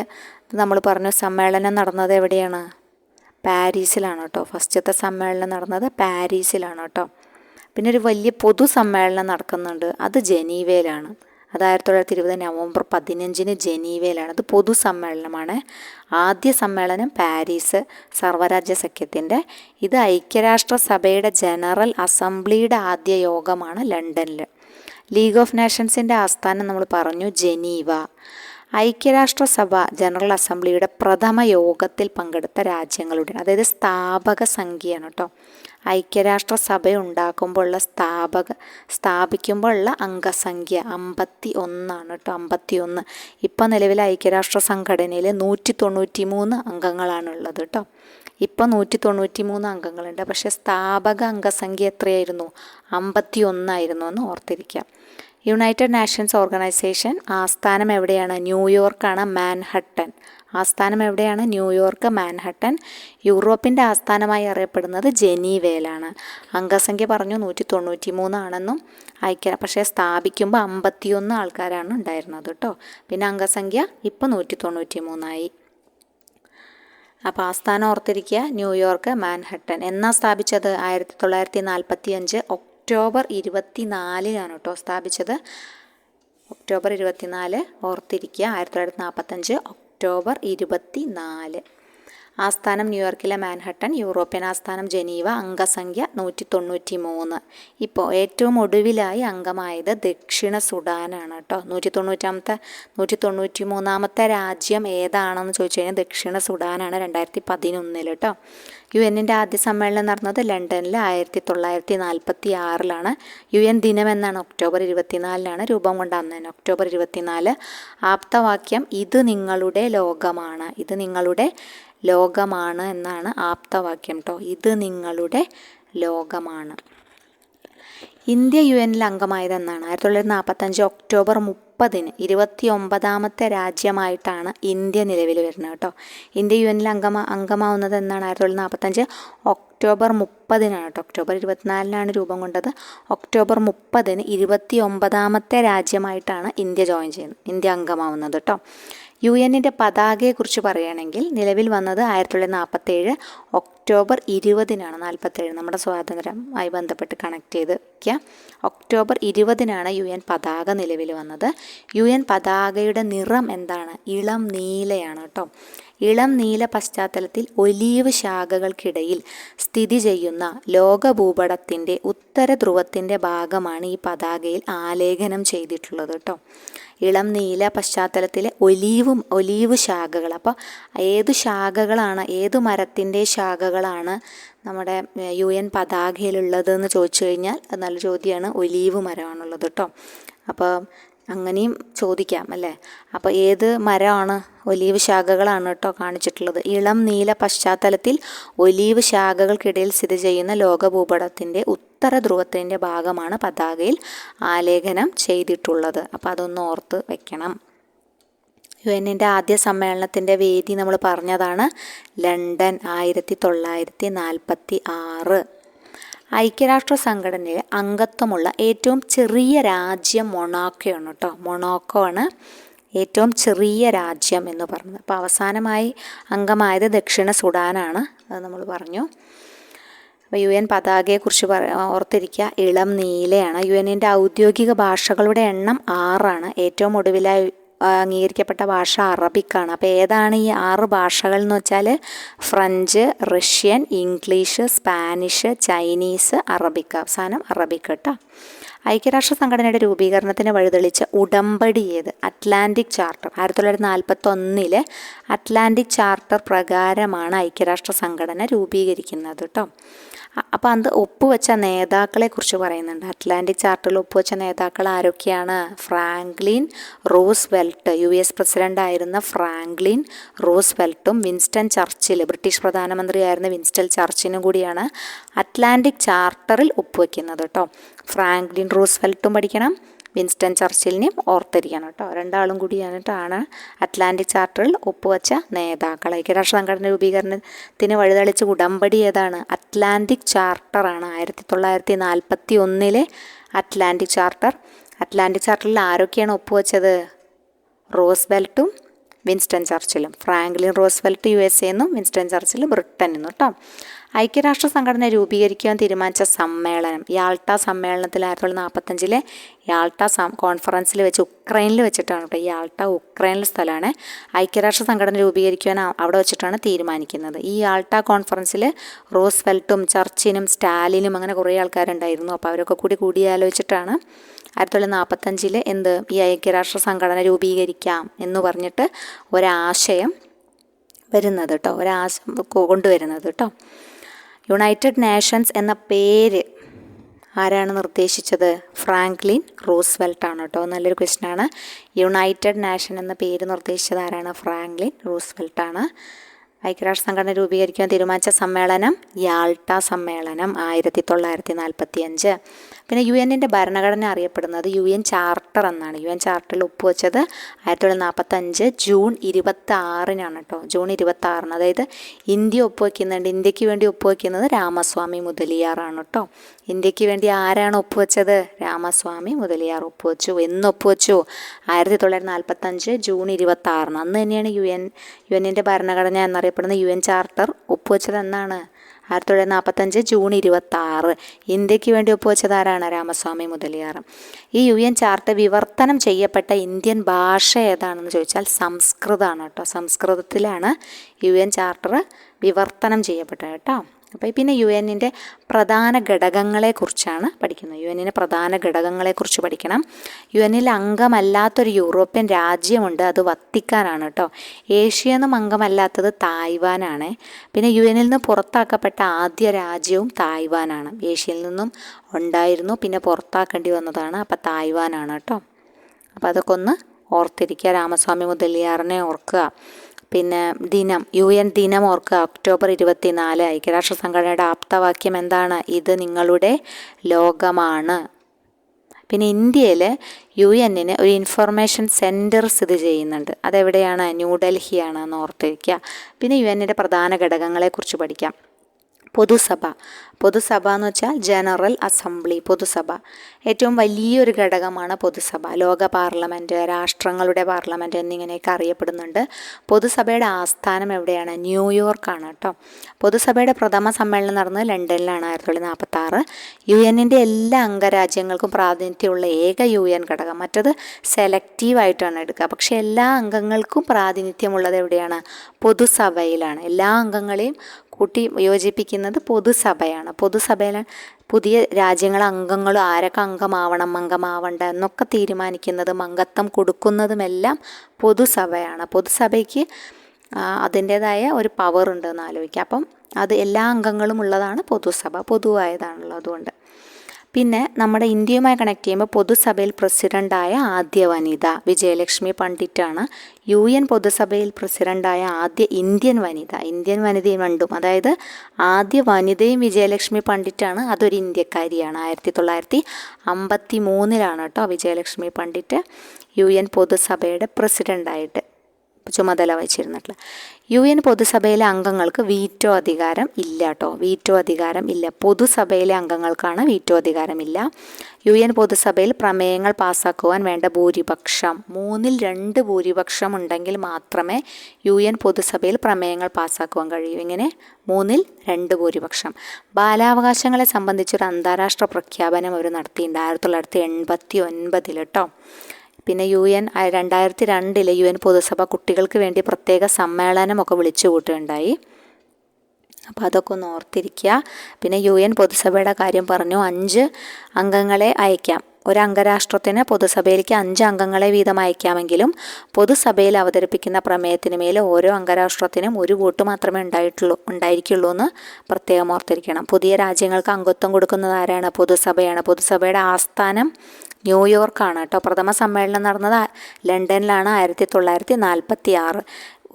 നമ്മൾ പറഞ്ഞു സമ്മേളനം നടന്നത് എവിടെയാണ്? പാരീസിലാണ് കേട്ടോ. ഫസ്റ്റത്തെ സമ്മേളനം നടന്നത് പാരീസിലാണ് കേട്ടോ. പിന്നെ ഒരു വലിയ പൊതു സമ്മേളനം നടക്കുന്നുണ്ട്, അത് ജനീവയിലാണ്. അത് 1920 നവംബർ 15 ജനീവയിലാണ്. അത് പൊതുസമ്മേളനമാണ്. ആദ്യ സമ്മേളനം പാരീസ് സർവ്വരാജ്യ സഖ്യത്തിൻ്റെ. ഇത് ഐക്യരാഷ്ട്രസഭയുടെ ജനറൽ അസംബ്ലിയുടെ ആദ്യ യോഗമാണ് ലണ്ടനിൽ. ലീഗ് ഓഫ് നേഷൻസിൻ്റെ ആസ്ഥാനം നമ്മൾ പറഞ്ഞു ജനീവ. ഐക്യരാഷ്ട്രസഭ ജനറൽ അസംബ്ലിയുടെ പ്രഥമ യോഗത്തിൽ പങ്കെടുത്ത രാജ്യങ്ങളുടെ, അതായത് സ്ഥാപക സംഖ്യയാണ് കേട്ടോ. ഐക്യരാഷ്ട്രസഭ ഉണ്ടാക്കുമ്പോഴുള്ള സ്ഥാപിക്കുമ്പോഴുള്ള അംഗസംഖ്യ 51 കേട്ടോ. 51. ഇപ്പം നിലവിലെ ഐക്യരാഷ്ട്ര സംഘടനയിൽ 193 അംഗങ്ങളാണുള്ളത് കേട്ടോ. ഇപ്പം 193 അംഗങ്ങളുണ്ട്. പക്ഷേ സ്ഥാപക അംഗസംഖ്യ എത്രയായിരുന്നു? 51 എന്ന് ഓർത്തിരിക്കാം. യുണൈറ്റഡ് നാഷൻസ് ഓർഗനൈസേഷൻ ആസ്ഥാനം എവിടെയാണ്? ന്യൂയോർക്കാണ്, മാൻഹട്ടൻ. ആസ്ഥാനം എവിടെയാണ്? New York, Manhattan. യൂറോപ്പിൻ്റെ ആസ്ഥാനമായി അറിയപ്പെടുന്നത് ജനീവയിലാണ്. അംഗസംഖ്യ പറഞ്ഞു 193 ആണെന്നും പക്ഷേ സ്ഥാപിക്കുമ്പോൾ 51 ആൾക്കാരാണ് ഉണ്ടായിരുന്നത് കേട്ടോ. പിന്നെ അംഗസംഖ്യ ഇപ്പോൾ 193 അപ്പോൾ ആസ്ഥാനം ഓർത്തിരിക്കുക, ന്യൂയോർക്ക്, മാൻഹട്ടൻ. എന്നാ സ്ഥാപിച്ചത്? 1945 ഒക്ടോബർ 24 കേട്ടോ സ്ഥാപിച്ചത്. ഒക്ടോബർ 24 ഓർത്തിരിക്കുക. 1945 ഒക്ടോബർ 24. ആസ്ഥാനം ന്യൂയോർക്കിലെ മാൻഹട്ടൻ, യൂറോപ്യൻ ആസ്ഥാനം ജനീവ, അംഗസംഖ്യ 193. ഇപ്പോൾ ഏറ്റവും ഒടുവിലായി അംഗമായത് ദക്ഷിണ സുഡാനാണ് കേട്ടോ. 193 രാജ്യം ഏതാണെന്ന് ചോദിച്ചു കഴിഞ്ഞാൽ ദക്ഷിണ സുഡാനാണ്. 2011 കേട്ടോ. UN ആദ്യ സമ്മേളനം നടന്നത് ലണ്ടനിൽ 1946. UN ദിനം എന്നാണ്? ഒക്ടോബർ 24 രൂപം കൊണ്ട അന്ന് തന്നെ, ഒക്ടോബർ 24. ആപ്തവാക്യം ഇത് നിങ്ങളുടെ ലോകമാണ്. ഇത് നിങ്ങളുടെ ലോകമാണ് എന്നാണ് ആപ്തവാക്യം കേട്ടോ. ഇത് നിങ്ങളുടെ ലോകമാണ്. ഇന്ത്യ UN അംഗമായത് എന്നാണ്? 1945 ഒക്ടോബർ 30. 29ാമത്തെ രാജ്യമായിട്ടാണ് ഇന്ത്യ നിലവിൽ വരുന്നത് കേട്ടോ. ഇന്ത്യ UN അംഗമാവുന്നത് എന്നാണ്? 1945 ഒക്ടോബർ 30 കേട്ടോ. ഒക്ടോബർ 24 രൂപം കൊണ്ടത്. ഒക്ടോബർ 30 29ാമത്തെ രാജ്യമായിട്ടാണ് ഇന്ത്യ ജോയിൻ ചെയ്യുന്നത്, ഇന്ത്യ അംഗമാവുന്നത് കേട്ടോ. UN പതാകയെക്കുറിച്ച് പറയുകയാണെങ്കിൽ നിലവിൽ വന്നത് 1947 ഒക്ടോബർ 20 47 നമ്മുടെ സ്വാതന്ത്ര്യമായി ബന്ധപ്പെട്ട് കണക്ട് ചെയ്ത് വയ്ക്കുക. ഒക്ടോബർ 20 UN പതാക നിലവിൽ വന്നത്. UN പതാകയുടെ നിറം എന്താണ്? ഇളം നീലയാണ് കേട്ടോ. ഇളം നീല പശ്ചാത്തലത്തിൽ ഒലീവ് ശാഖകൾക്കിടയിൽ സ്ഥിതി ചെയ്യുന്ന ലോക ഭൂപടത്തിൻ്റെ ഉത്തര ധ്രുവത്തിൻ്റെ ഭാഗമാണ് ഈ പതാകയിൽ ആലേഖനം ചെയ്തിട്ടുള്ളത് കേട്ടോ. ഇളം നീല പശ്ചാത്തലത്തിലെ ഒലീവ് ശാഖകൾ. അപ്പോൾ ഏത് ശാഖകളാണ്, ഏത് മരത്തിൻ്റെ ശാഖകളാണ് നമ്മുടെ UN പതാകയിലുള്ളതെന്ന് ചോദിച്ചു കഴിഞ്ഞാൽ അത് നല്ല ചോദ്യമാണ്. ഒലീവ് മരമാണുള്ളത് കേട്ടോ. അപ്പോൾ അങ്ങനെയും ചോദിക്കാം അല്ലേ. അപ്പോൾ ഏത് മരമാണ്? ഒലീവ് ശാഖകളാണ് കേട്ടോ കാണിച്ചിട്ടുള്ളത്. ഇളം നീല പശ്ചാത്തലത്തിൽ ഒലീവ് ശാഖകൾക്കിടയിൽ സ്ഥിതി ചെയ്യുന്ന ലോകഭൂപടത്തിൻ്റെ ഉത്തര ധ്രുവത്തിൻ്റെ ഭാഗമാണ് പതാകയിൽ ആലേഖനം ചെയ്തിട്ടുള്ളത്. അപ്പോൾ അതൊന്ന് ഓർത്ത് വയ്ക്കണം. UN ആദ്യ സമ്മേളനത്തിൻ്റെ വേദി നമ്മൾ പറഞ്ഞതാണ് ലണ്ടൻ, 1946. ഐക്യരാഷ്ട്ര സംഘടനയിൽ അംഗത്വമുള്ള ഏറ്റവും ചെറിയ രാജ്യം മൊണാക്കോയാണ് കേട്ടോ. മൊണാക്കോ ആണ് ഏറ്റവും ചെറിയ രാജ്യം എന്ന് പറഞ്ഞത്. അപ്പോൾ അവസാനമായി അംഗമായത് ദക്ഷിണ സുഡാനാണ്, അത് നമ്മൾ പറഞ്ഞു. അപ്പോൾ UN പതാകയെക്കുറിച്ച് ഓർത്തിരിക്കുക, ഇളം നീലയാണ്. UN ഔദ്യോഗിക ഭാഷകളുടെ എണ്ണം 6. ഏറ്റവും ഒടുവിലായി അംഗീകരിക്കപ്പെട്ട ഭാഷ അറബിക്കാണ്. അപ്പോൾ ഏതാണ് ഈ 6 ഭാഷകൾ എന്ന് വെച്ചാൽ? French, Russian, English, Spanish, Chinese, Arabic. അവസാനം അറബിക് കേട്ടോ. ഐക്യരാഷ്ട്ര സംഘടനയുടെ രൂപീകരണത്തിന് വഴിതെളിച്ച ഉടമ്പടി ഏത്? Atlantic charter. 1941 അറ്റ്ലാന്റിക് ചാർട്ടർ പ്രകാരമാണ് ഐക്യരാഷ്ട്ര സംഘടന രൂപീകരിക്കുന്നത് കേട്ടോ. അപ്പോൾ അത് ഒപ്പുവെച്ച നേതാക്കളെ കുറിച്ച് പറയുന്നുണ്ട്. അറ്റ്ലാന്റിക് ചാർട്ടറിൽ ഒപ്പുവെച്ച നേതാക്കൾ ആരൊക്കെയാണ്? ഫ്രാങ്ക്ലിൻ റൂസ്വെൽറ്റ്, US പ്രസിഡന്റ് ആയിരുന്ന ഫ്രാങ്ക്ലിൻ റൂസ്വെൽറ്റും വിൻസ്റ്റൺ ചർച്ചിൽ, ബ്രിട്ടീഷ് പ്രധാനമന്ത്രിയായിരുന്ന വിൻസ്റ്റൺ ചർച്ചിലും കൂടിയാണ് അറ്റ്ലാന്റിക് ചാർട്ടറിൽ ഒപ്പുവെക്കുന്നത് കേട്ടോ. ഫ്രാങ്ക്ലിൻ റൂസ്വെൽറ്റും പഠിക്കണം, വിൻസ്റ്റൺ ചർച്ചിലിനെയും ഓർത്തിരിക്കണം കേട്ടോ. രണ്ടാളും കൂടിയായിട്ടാണ് അറ്റ്ലാന്റിക് ചാർട്ടറിൽ ഒപ്പുവെച്ച നേതാക്കൾ. ഐക്യരാഷ്ട്ര സംഘടന രൂപീകരണത്തിന് വഴിതെളിച്ച ഉടമ്പടി ഏതാണ്? അറ്റ്ലാന്റിക് ചാർട്ടറാണ്. 1941 Atlantic charter. അറ്റ്ലാന്റിക് ചാർട്ടറിൽ ആരൊക്കെയാണ് ഒപ്പുവെച്ചത്? റൂസ്വെൽറ്റും വിൻസ്റ്റൺ ചർച്ചിലും. ഫ്രാങ്ക്ലിൻ റൂസ്വെൽറ്റ് USA എന്നും വിൻസ്റ്റൺ ചർച്ചിൽ ബ്രിട്ടൻ എന്നും കേട്ടോ. ഐക്യരാഷ്ട്ര സംഘടന രൂപീകരിക്കുവാൻ തീരുമാനിച്ച സമ്മേളനം യാൾട്ട സമ്മേളനത്തിൽ 1945 യാൾട്ട കോൺഫറൻസിൽ വെച്ച് ഉക്രൈനിൽ വെച്ചിട്ടാണ് കേട്ടോ. യാൾട്ട ഉക്രൈനിലെ സ്ഥലമാണ്. ഐക്യരാഷ്ട്ര സംഘടന രൂപീകരിക്കുവാൻ അവിടെ വെച്ചിട്ടാണ് തീരുമാനിക്കുന്നത്. ഈ യാൾട്ട കോൺഫറൻസിൽ റൂസ്വെൽറ്റും ചർച്ചിനും സ്റ്റാലിനും അങ്ങനെ കുറേ ആൾക്കാരുണ്ടായിരുന്നു. അപ്പോൾ അവരൊക്കെ കൂടിയാലോചിച്ചിട്ടാണ് 1945 ഈ ഐക്യരാഷ്ട്ര സംഘടന രൂപീകരിക്കാം എന്ന് പറഞ്ഞിട്ട് ഒരാശയം വരുന്നത് കേട്ടോ, കൊണ്ടുവരുന്നത് കേട്ടോ. യുണൈറ്റഡ് നേഷൻസ് എന്ന പേര് ആരാണ് നിർദ്ദേശിച്ചത്? ഫ്രാങ്ക്ലിൻ റൂസ്വെൽറ്റാണ് കേട്ടോ. നല്ലൊരു ക്വസ്റ്റ്യനാണ്. യുണൈറ്റഡ് നേഷൻ എന്ന പേര് നിർദ്ദേശിച്ചത് ആരാണ്? ഫ്രാങ്ക്ലിൻ റൂസ്വെൽറ്റാണ്. ഐക്യരാഷ്ട്ര സംഘടന രൂപീകരിക്കാൻ തീരുമാനിച്ച സമ്മേളനം യാൾട്ട സമ്മേളനം 1945. പിന്നെ UN ഭരണഘടന അറിയപ്പെടുന്നത് UN ചാർട്ടർ എന്നാണ്. UN ചാർട്ടറിൽ ഒപ്പുവെച്ചത് 1945 ജൂൺ 26-നാണ് കേട്ടോ. ജൂൺ 26-ന്. അതായത് ഇന്ത്യ ഒപ്പുവെക്കുന്നുണ്ട്. ഇന്ത്യക്ക് വേണ്ടി ഒപ്പുവെക്കുന്നത് രാമസ്വാമി മുതലിയാറാണ് കേട്ടോ. ഇന്ത്യക്ക് വേണ്ടി ആരാണ് ഒപ്പുവെച്ചത്? രാമസ്വാമി മുതലിയാർ ഒപ്പുവെച്ചു. എന്ന് ഒപ്പുവെച്ചു? 1945 ജൂൺ 26-ന്. അന്ന് തന്നെയാണ് UN ഭരണഘടന എന്നറിയപ്പെടുന്ന UN ചാർട്ടർ ഒപ്പുവെച്ചത് എന്നാണ് 1945 ജൂൺ 26. ഇന്ത്യക്ക് വേണ്ടി ഒപ്പുവെച്ചത് ആരാണ്? രാമസ്വാമി മുതലിയാർ. ഈ UN ചാർട്ടർ വിവർത്തനം ചെയ്യപ്പെട്ട ഇന്ത്യൻ ഭാഷ ഏതാണെന്ന് ചോദിച്ചാൽ സംസ്കൃതമാണ് കേട്ടോ. സംസ്കൃതത്തിലാണ് UN ചാർട്ടർ വിവർത്തനം ചെയ്യപ്പെട്ടത് കേട്ടോ. അപ്പോൾ പിന്നെ UN പ്രധാന ഘടകങ്ങളെക്കുറിച്ചാണ് പഠിക്കുന്നത്. UN പ്രധാന ഘടകങ്ങളെക്കുറിച്ച് പഠിക്കണം. UN അംഗമല്ലാത്തൊരു യൂറോപ്യൻ രാജ്യമുണ്ട്, അത് വത്തിക്കാനാണ് കേട്ടോ. ഏഷ്യയിൽ നിന്നും അംഗമല്ലാത്തത് തായ്വാനാണ്. പിന്നെ UN നിന്ന് പുറത്താക്കപ്പെട്ട ആദ്യ രാജ്യവും തായ്വാനാണ്. ഏഷ്യയിൽ നിന്നും ഉണ്ടായിരുന്നു, പിന്നെ പുറത്താക്കേണ്ടി വന്നതാണ്. അപ്പോൾ തായ്വാനാണ് കേട്ടോ. അപ്പോൾ അതൊക്കെ ഒന്ന് ഓർത്തിരിക്കുക. രാമസ്വാമി മുതലിയാറിനെ ഓർക്കുക. പിന്നെ ദിനം, UN ദിനം ഓർക്കുക, ഒക്ടോബർ 24. ഐക്യരാഷ്ട്ര സംഘടനയുടെ ആപ്തവാക്യം എന്താണ്? ഇത് നിങ്ങളുടെ ലോകമാണ്. പിന്നെ ഇന്ത്യയിൽ UN ഒരു ഇൻഫർമേഷൻ സെൻറ്റർ സ്ഥിതി ചെയ്യുന്നുണ്ട്. അതെവിടെയാണ്? ന്യൂഡൽഹിയാണ് എന്ന് ഓർത്തിരിക്കുക. പിന്നെ UN പ്രധാന ഘടകങ്ങളെക്കുറിച്ച് പഠിക്കാം. പൊതുസഭ എന്ന് വെച്ചാൽ ജനറൽ അസംബ്ലി. പൊതുസഭ ഏറ്റവും വലിയൊരു ഘടകമാണ് പൊതുസഭ. ലോക പാർലമെൻറ്റ്, രാഷ്ട്രങ്ങളുടെ പാർലമെൻറ്റ് എന്നിങ്ങനെയൊക്കെ അറിയപ്പെടുന്നുണ്ട്. പൊതുസഭയുടെ ആസ്ഥാനം എവിടെയാണ്? ന്യൂയോർക്കാണ് കേട്ടോ. പൊതുസഭയുടെ പ്രഥമ സമ്മേളനം നടന്നത് ലണ്ടനിലാണ് 1946. UN എല്ലാ അംഗരാജ്യങ്ങൾക്കും പ്രാതിനിധ്യമുള്ള ഏക UN ഘടകം. മറ്റത് സെലക്റ്റീവായിട്ടാണ് എടുക്കുക. പക്ഷേ എല്ലാ അംഗങ്ങൾക്കും പ്രാതിനിധ്യമുള്ളത് എവിടെയാണ്? പൊതുസഭയിലാണ്. എല്ലാ അംഗങ്ങളെയും കൂട്ടി യോജിപ്പിക്കുന്നത് പൊതുസഭയാണ്. പൊതുസഭയിൽ പുതിയ രാജ്യങ്ങൾ അംഗങ്ങളും ആരൊക്കെ അംഗമാവണ്ട എന്നൊക്കെ തീരുമാനിക്കുന്നതും അംഗത്വം കൊടുക്കുന്നതുമെല്ലാം പൊതുസഭയാണ്. പൊതുസഭയ്ക്ക് അതിൻ്റേതായ ഒരു പവർ ഉണ്ടെന്ന് ആലോചിക്കുക. അപ്പം അത് എല്ലാ അംഗങ്ങളും ഉള്ളതാണ് പൊതുസഭ, പൊതുവായതാണല്ലോ. അതുകൊണ്ട് പിന്നെ നമ്മുടെ ഇന്ത്യയുമായി കണക്ട് ചെയ്യുമ്പോൾ പൊതുസഭയിൽ പ്രസിഡൻ്റായ ആദ്യ വനിത വിജയലക്ഷ്മി പണ്ഡിറ്റാണ്. UN പൊതുസഭയിൽ പ്രസിഡൻ്റായ ആദ്യ ഇന്ത്യൻ വനിതയും രണ്ടും, അതായത് ആദ്യ വനിതയും വിജയലക്ഷ്മി പണ്ഡിറ്റാണ്. അതൊരു ഇന്ത്യക്കാരിയാണ്. 1953 കേട്ടോ വിജയലക്ഷ്മി പണ്ഡിറ്റ് UN പൊതുസഭയുടെ പ്രസിഡൻ്റായിട്ട് ചുമതല വഹിച്ചിരുന്നിട്ടുള്ള. UN പൊതുസഭയിലെ അംഗങ്ങൾക്ക് വീറ്റോ അധികാരം ഇല്ല കേട്ടോ. വീറ്റോ അധികാരം ഇല്ല. പൊതുസഭയിലെ അംഗങ്ങൾക്കാണ് വീറ്റോ അധികാരമില്ല. UN പൊതുസഭയിൽ പ്രമേയങ്ങൾ പാസ്സാക്കുവാൻ വേണ്ട ഭൂരിപക്ഷം 3/2 ഭൂരിപക്ഷം ഉണ്ടെങ്കിൽ മാത്രമേ UN പൊതുസഭയിൽ പ്രമേയങ്ങൾ പാസ്സാക്കുവാൻ കഴിയൂ. ഇങ്ങനെ 3/2 ഭൂരിപക്ഷം. ബാലാവകാശങ്ങളെ സംബന്ധിച്ചൊരു അന്താരാഷ്ട്ര പ്രഖ്യാപനം അവർ നടത്തിയിട്ടുണ്ട് 1989 കേട്ടോ. പിന്നെ 2002 UN പൊതുസഭ കുട്ടികൾക്ക് വേണ്ടി പ്രത്യേക സമ്മേളനമൊക്കെ വിളിച്ചു കൂട്ടുകയുണ്ടായി. അപ്പോൾ അതൊക്കെ ഒന്ന് ഓർത്തിരിക്കുക. പിന്നെ UN പൊതുസഭയുടെ കാര്യം പറഞ്ഞു. 5 അംഗങ്ങളെ അയക്കാം. ഒരു അംഗരാഷ്ട്രത്തിന് പൊതുസഭയിലേക്ക് 5 അംഗങ്ങളെ വീതം അയക്കാമെങ്കിലും പൊതുസഭയിൽ അവതരിപ്പിക്കുന്ന പ്രമേയത്തിന് മേൽ ഓരോ അംഗരാഷ്ട്രത്തിനും 1 വോട്ട് മാത്രമേ ഉണ്ടായിരിക്കുള്ളൂ എന്ന് പ്രത്യേകം ഓർത്തിരിക്കണം. പുതിയ രാജ്യങ്ങൾക്ക് അംഗത്വം കൊടുക്കുന്നത് ആരാണ്? പൊതുസഭയാണ്. പൊതുസഭയുടെ ആസ്ഥാനം ന്യൂയോർക്കാണ് കേട്ടോ. പ്രഥമ സമ്മേളനം നടന്നത് ലണ്ടനിലാണ് 1946.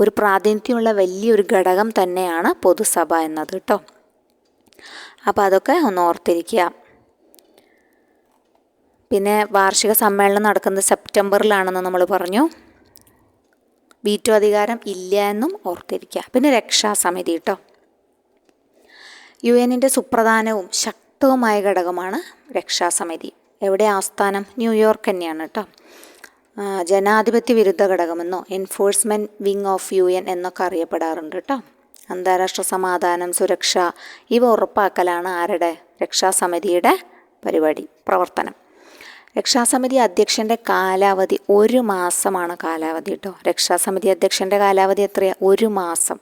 ഒരു പ്രാതിനിധ്യമുള്ള വലിയൊരു ഘടകം തന്നെയാണ് പൊതുസഭ എന്നത് കേട്ടോ. അപ്പോൾ അതൊക്കെ ഒന്ന് ഓർത്തിരിക്കുക. പിന്നെ വാർഷിക സമ്മേളനം നടക്കുന്നത് സെപ്റ്റംബറിലാണെന്ന് നമ്മൾ പറഞ്ഞു. വീറ്റോ അധികാരം ഇല്ല എന്നും ഓർത്തിരിക്കുക. പിന്നെ രക്ഷാസമിതി കേട്ടോ. UN സുപ്രധാനവും ശക്തവുമായ ഘടകമാണ് രക്ഷാസമിതി. എവിടെ ആസ്ഥാനം? ന്യൂയോർക്ക് തന്നെയാണ് കേട്ടോ. ജനാധിപത്യ വിരുദ്ധ ഘടകമെന്നോ എൻഫോഴ്സ്മെൻറ്റ് വിങ് ഓഫ് UN എന്നൊക്കെ അറിയപ്പെടാറുണ്ട് കേട്ടോ. അന്താരാഷ്ട്ര സമാധാനം, സുരക്ഷ ഇവ ഉറപ്പാക്കലാണ് ആരുടെ? രക്ഷാസമിതിയുടെ പ്രവർത്തനം. രക്ഷാസമിതി അധ്യക്ഷൻ്റെ കാലാവധി 1 മാസമാണ് കാലാവധി കേട്ടോ. രക്ഷാസമിതി അധ്യക്ഷൻ്റെ കാലാവധി എത്രയാണ്? 1 മാസം.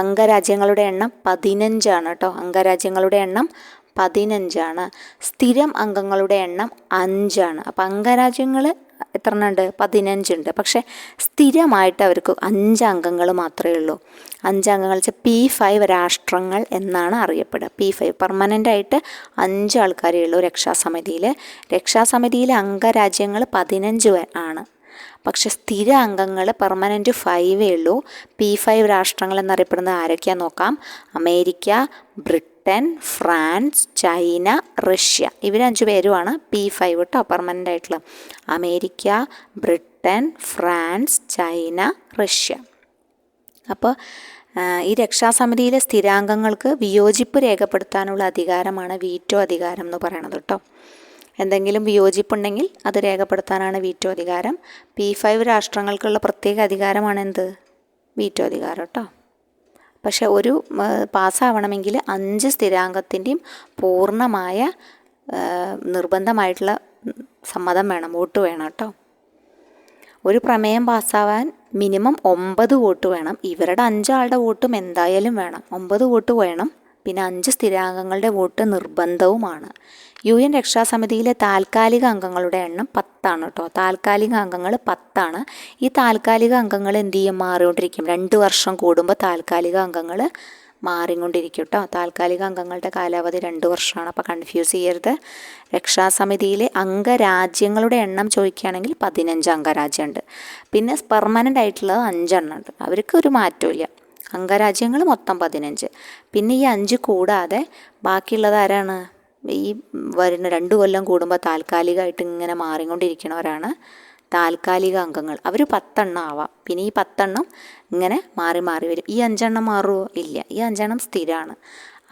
അംഗരാജ്യങ്ങളുടെ എണ്ണം 15 കേട്ടോ. അംഗരാജ്യങ്ങളുടെ എണ്ണം 15. സ്ഥിരം അംഗങ്ങളുടെ എണ്ണം 5. അപ്പോൾ അംഗരാജ്യങ്ങൾ എത്ര ഉണ്ട്? 15. പക്ഷേ സ്ഥിരമായിട്ട് അവർക്ക് 5 അംഗങ്ങൾ മാത്രമേ ഉള്ളൂ. 5 അംഗങ്ങൾ വെച്ചാൽ P5 രാഷ്ട്രങ്ങൾ എന്നാണ് അറിയപ്പെടുക. P5 പെർമനൻ്റ് ആയിട്ട് 5 ആൾക്കാരേ ഉള്ളൂ രക്ഷാസമിതിയിൽ. രക്ഷാസമിതിയിലെ അംഗരാജ്യങ്ങൾ 15 ആണ്. പക്ഷെ സ്ഥിര അംഗങ്ങൾ പെർമനൻറ്റ് 5 ഉള്ളൂ. P5 രാഷ്ട്രങ്ങൾ എന്നറിയപ്പെടുന്നത് ആരൊക്കെയാണെന്ന് നോക്കാം. America, Britain, Britain, France, China, Russia. ഇവർ 5 പേരുമാണ് P5 കേട്ടോ, പെർമനൻ്റ് ആയിട്ടുള്ള. America, Britain, France, China, Russia. അപ്പോൾ ഈ രക്ഷാസമിതിയിലെ സ്ഥിരാംഗങ്ങൾക്ക് വിയോജിപ്പ് രേഖപ്പെടുത്താനുള്ള അധികാരമാണ് വീറ്റോ അധികാരം എന്ന് പറയുന്നത് കേട്ടോ. എന്തെങ്കിലും വിയോജിപ്പുണ്ടെങ്കിൽ അത് രേഖപ്പെടുത്താനാണ് വീറ്റോ അധികാരം. P5 രാഷ്ട്രങ്ങൾക്കുള്ള പ്രത്യേക അധികാരമാണ് എന്ത്? വീറ്റോ അധികാരം കേട്ടോ. പക്ഷെ ഒരു പാസ്സാവണമെങ്കിൽ 5 സ്ഥിരാംഗത്തിൻ്റെയും പൂർണ്ണമായ നിർബന്ധമായിട്ടുള്ള സമ്മതം വേണം, വോട്ട് വേണം കേട്ടോ. ഒരു പ്രമേയം പാസ്സാവാൻ മിനിമം 9 വോട്ട് വേണം. ഇവരുടെ 5 ആളുടെ വോട്ടും എന്തായാലും വേണം. 9 വോട്ട് വേണം. പിന്നെ 5 സ്ഥിരാംഗങ്ങളുടെ വോട്ട് നിർബന്ധവുമാണ്. UN രക്ഷാസമിതിയിലെ താൽക്കാലിക അംഗങ്ങളുടെ എണ്ണം 10 കേട്ടോ. താൽക്കാലിക അംഗങ്ങൾ 10. ഈ താൽക്കാലിക അംഗങ്ങൾ എന്ത് ചെയ്യും? മാറിക്കൊണ്ടിരിക്കും. 2 വർഷം കൂടുമ്പോൾ താൽക്കാലിക അംഗങ്ങൾ മാറിക്കൊണ്ടിരിക്കും കേട്ടോ. താൽക്കാലിക അംഗങ്ങളുടെ കാലാവധി 2 വർഷമാണ്. അപ്പോൾ കൺഫ്യൂസ് ചെയ്യരുത്. രക്ഷാസമിതിയിലെ അംഗരാജ്യങ്ങളുടെ എണ്ണം ചോദിക്കുകയാണെങ്കിൽ 15 അംഗരാജ്യമുണ്ട്. പിന്നെ പെർമനൻ്റ് ആയിട്ടുള്ളത് 5 എണ്ണം ഉണ്ട്. അവർക്ക് ഒരു മാറ്റമില്ല. അംഗരാജ്യങ്ങൾ മൊത്തം 15. പിന്നെ ഈ 5 കൂടാതെ ബാക്കിയുള്ളത് ആരാണ്? ഈ വരുന്ന 2 കൊല്ലം കൂടുമ്പോൾ താൽക്കാലികമായിട്ട് ഇങ്ങനെ മാറിക്കൊണ്ടിരിക്കുന്നവരാണ് താൽക്കാലിക അംഗങ്ങൾ. അവർ 10 എണ്ണം ആവാം. പിന്നെ ഈ 10 എണ്ണം ഇങ്ങനെ മാറി മാറി വരും. ഈ 5 എണ്ണം മാറുമോ? ഇല്ല. ഈ 5 എണ്ണം സ്ഥിരമാണ്.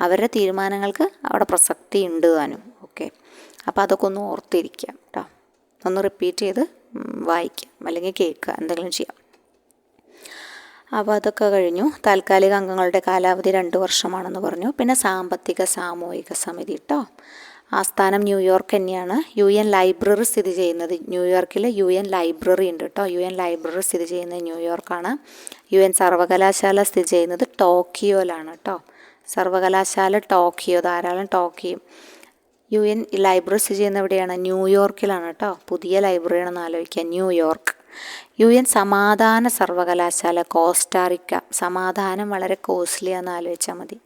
അവരുടെ തീരുമാനങ്ങൾക്ക് അവിടെ പ്രസക്തി ഉണ്ട് താനും. ഓക്കെ, അപ്പോൾ അതൊക്കെ ഒന്ന് ഓർത്തിരിക്കാം കേട്ടോ. ഒന്ന് റിപ്പീറ്റ് ചെയ്ത് വായിക്കാം, അല്ലെങ്കിൽ കേൾക്കുക, എന്തെങ്കിലും ചെയ്യാം. അപ്പോൾ അതൊക്കെ കഴിഞ്ഞു. താൽക്കാലിക അംഗങ്ങളുടെ കാലാവധി 2 വർഷമാണെന്ന് പറഞ്ഞു. പിന്നെ സാമ്പത്തിക സാമൂഹിക സമിതി കേട്ടോ. ആസ്ഥാനം ന്യൂയോർക്ക് തന്നെയാണ്. UN ലൈബ്രറി സ്ഥിതി ചെയ്യുന്നത് ന്യൂയോർക്കിൽ. UN ലൈബ്രറി ഉണ്ട് കേട്ടോ. UN ലൈബ്രറി സ്ഥിതി ചെയ്യുന്നത് ന്യൂയോർക്കാണ്. UN സർവകലാശാല സ്ഥിതി ചെയ്യുന്നത് ടോക്കിയോയിലാണ് കേട്ടോ. സർവകലാശാല ടോക്കിയോ, ധാരാളം ടോക്കിയോ. UN ലൈബ്രറി സ്ഥിതി ചെയ്യുന്നത് എവിടെയാണ്? ന്യൂയോർക്കിലാണ് കേട്ടോ. പുതിയ ലൈബ്രറിയാണെന്ന് ആലോചിക്കുക, ന്യൂയോർക്ക്. UN സമാധാന സർവകലാശാല കോസ്റ്റാറിക്ക. സമാധാനം വളരെ കോസ്റ്റ്ലിയാണെന്ന് ആലോചിച്ചാൽ മതി.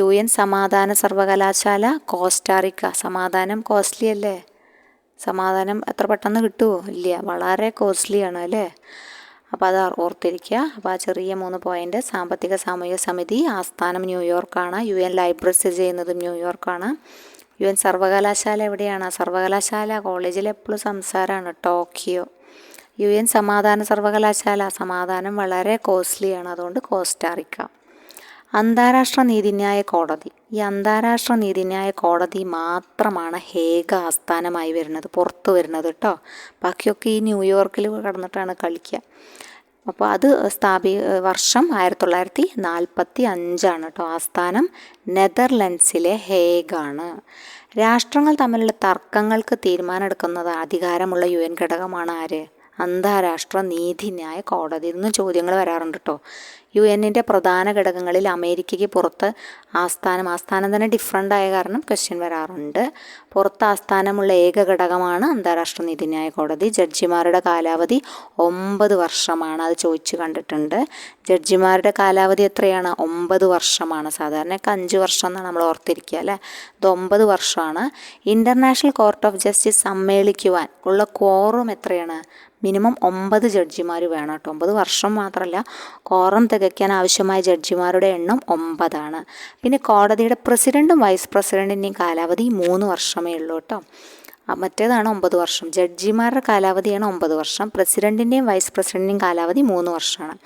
UN സമാധാന സർവകലാശാല കോസ്റ്റാറിക്ക. സമാധാനം കോസ്റ്റ്ലി അല്ലേ? സമാധാനം എത്ര പെട്ടെന്ന് കിട്ടുമോ? ഇല്ല, വളരെ കോസ്റ്റ്ലിയാണ് അല്ലേ? അപ്പോൾ അത് ഓർത്തിരിക്കുക. അപ്പോൾ ആ ചെറിയ 3 പോയിൻ്റ്. സാമ്പത്തിക സാമൂഹിക സമിതി ആസ്ഥാനം ന്യൂയോർക്കാണ്. UN ലൈബ്രറി സ്ഥിതി ചെയ്യുന്നതും ന്യൂയോർക്കാണ്. UN സർവകലാശാല എവിടെയാണ്? സർവകലാശാല കോളേജിൽ എപ്പോഴും സംസാരമാണ് ടോക്കിയോ. UN സമാധാന സർവകലാശാല, സമാധാനം വളരെ കോസ്റ്റ്ലിയാണ്, അതുകൊണ്ട് കോസ്റ്റാറിക്ക. അന്താരാഷ്ട്ര നീതിന്യായ കോടതി. ഈ അന്താരാഷ്ട്ര നീതിന്യായ കോടതി മാത്രമാണ് ഹേഗ് ആസ്ഥാനമായി വരുന്നത്, പുറത്ത് വരുന്നത് കേട്ടോ. ബാക്കിയൊക്കെ ഈ ന്യൂയോർക്കിൽ കിടന്നിട്ടാണ് കളിക്കുക. അപ്പോൾ അത് വർഷം 1945 കേട്ടോ. ആസ്ഥാനം നെതർലൻഡ്സിലെ ഹേഗാണ്. രാഷ്ട്രങ്ങൾ തമ്മിലുള്ള തർക്കങ്ങൾക്ക് തീരുമാനമെടുക്കുന്നത് അധികാരമുള്ള UN ഘടകമാണ് ആര്? അന്താരാഷ്ട്ര നീതിന്യായ കോടതി. ഇന്ന് ചോദ്യങ്ങൾ വരാറുണ്ട് കേട്ടോ. UN-ൻ്റെ പ്രധാന ഘടകങ്ങളിൽ അമേരിക്കയ്ക്ക് പുറത്ത് ആസ്ഥാനം തന്നെ ഡിഫറൻ്റ് ആയ കാരണം ക്വസ്റ്റ്യൻ വരാറുണ്ട്. പുറത്ത് ആസ്ഥാനമുള്ള ഏക ഘടകമാണ് അന്താരാഷ്ട്ര നീതിന്യായ കോടതി. ജഡ്ജിമാരുടെ കാലാവധി 9 വർഷമാണ്. അത് ചോദിച്ചു കണ്ടിട്ടുണ്ട്. ജഡ്ജിമാരുടെ കാലാവധി എത്രയാണ്? 9 വർഷമാണ്. സാധാരണയൊക്കെ 5 വർഷം എന്നാണ് നമ്മൾ ഓർത്തിരിക്കുക അല്ലേ? ഇത് 9 വർഷമാണ്. ഇൻ്റർനാഷണൽ കോർട്ട് ഓഫ് ജസ്റ്റിസ് സമ്മേളിക്കുവാൻ ഉള്ള ക്വോറം എത്രയാണ്? മിനിമം 9 ജഡ്ജിമാർ വേണം കേട്ടോ. 9 വർഷം മാത്രമല്ല, ക്വോറം തികയ്ക്കാൻ ആവശ്യമായ ജഡ്ജിമാരുടെ എണ്ണം 9ആണ്. പിന്നെ കോടതിയുടെ പ്രസിഡൻറ്റും വൈസ് പ്രസിഡൻറ്റിൻ്റെയും കാലാവധി 3 വർഷമേ ഉള്ളൂ കേട്ടോ. മറ്റേതാണ് 9 വർഷം. ജഡ്ജിമാരുടെ കാലാവധിയാണ് 9 വർഷം. പ്രസിഡൻറ്റിൻ്റെയും വൈസ് പ്രസിഡൻറ്റിൻ്റെയും കാലാവധി 3 വർഷമാണ്.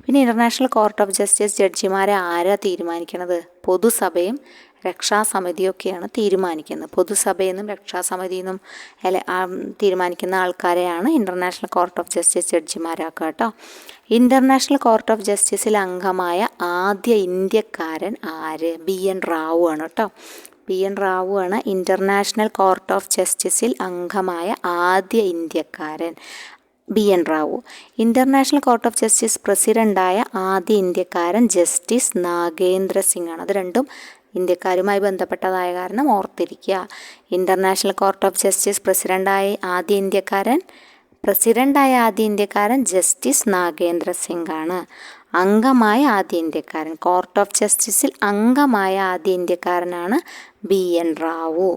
പിന്നെ ഇൻ്റർനാഷണൽ കോർട്ട് ഓഫ് ജസ്റ്റിസ് ജഡ്ജിമാരെ ആരാ തീരുമാനിക്കുന്നത്? പൊതുസഭയും രക്ഷാസമിതിയൊക്കെയാണ് തീരുമാനിക്കുന്നത്. പൊതുസഭയിൽ നിന്നും രക്ഷാസമിതിയിൽ നിന്നും തീരുമാനിക്കുന്ന ആൾക്കാരെയാണ് ഇൻ്റർനാഷണൽ കോർട്ട് ഓഫ് ജസ്റ്റിസ് ജഡ്ജിമാരാക്കുക കേട്ടോ. ഇൻ്റർനാഷണൽ കോർട്ട് ഓഫ് ജസ്റ്റിസിൽ അംഗമായ ആദ്യ ഇന്ത്യക്കാരൻ ആര്? BN റാവു ആണ് കേട്ടോ. BN റാവു ആണ് ഇൻ്റർനാഷണൽ കോർട്ട് ഓഫ് ജസ്റ്റിസിൽ അംഗമായ ആദ്യ ഇന്ത്യക്കാരൻ. BN Rao. International court of justice പ്രസിഡൻ്റായ ആദ്യ ഇന്ത്യക്കാരൻ ജസ്റ്റിസ് നാഗേന്ദ്ര സിംഗ് ആണ്. അത് രണ്ടും ഇന്ത്യക്കാരുമായി ബന്ധപ്പെട്ടതായ കാരണം ഓർത്തിരിക്കുക. ഇൻ്റർനാഷണൽ കോർട്ട് ഓഫ് ജസ്റ്റിസ് പ്രസിഡൻ്റായ ആദ്യ ഇന്ത്യക്കാരൻ ജസ്റ്റിസ് നാഗേന്ദ്ര സിംഗ് ആണ്. അംഗമായ ആദ്യ ഇന്ത്യക്കാരൻ, കോർട്ട് ഓഫ് ജസ്റ്റിസിൽ അംഗമായ ആദ്യ ഇന്ത്യക്കാരനാണ് BN റാവു.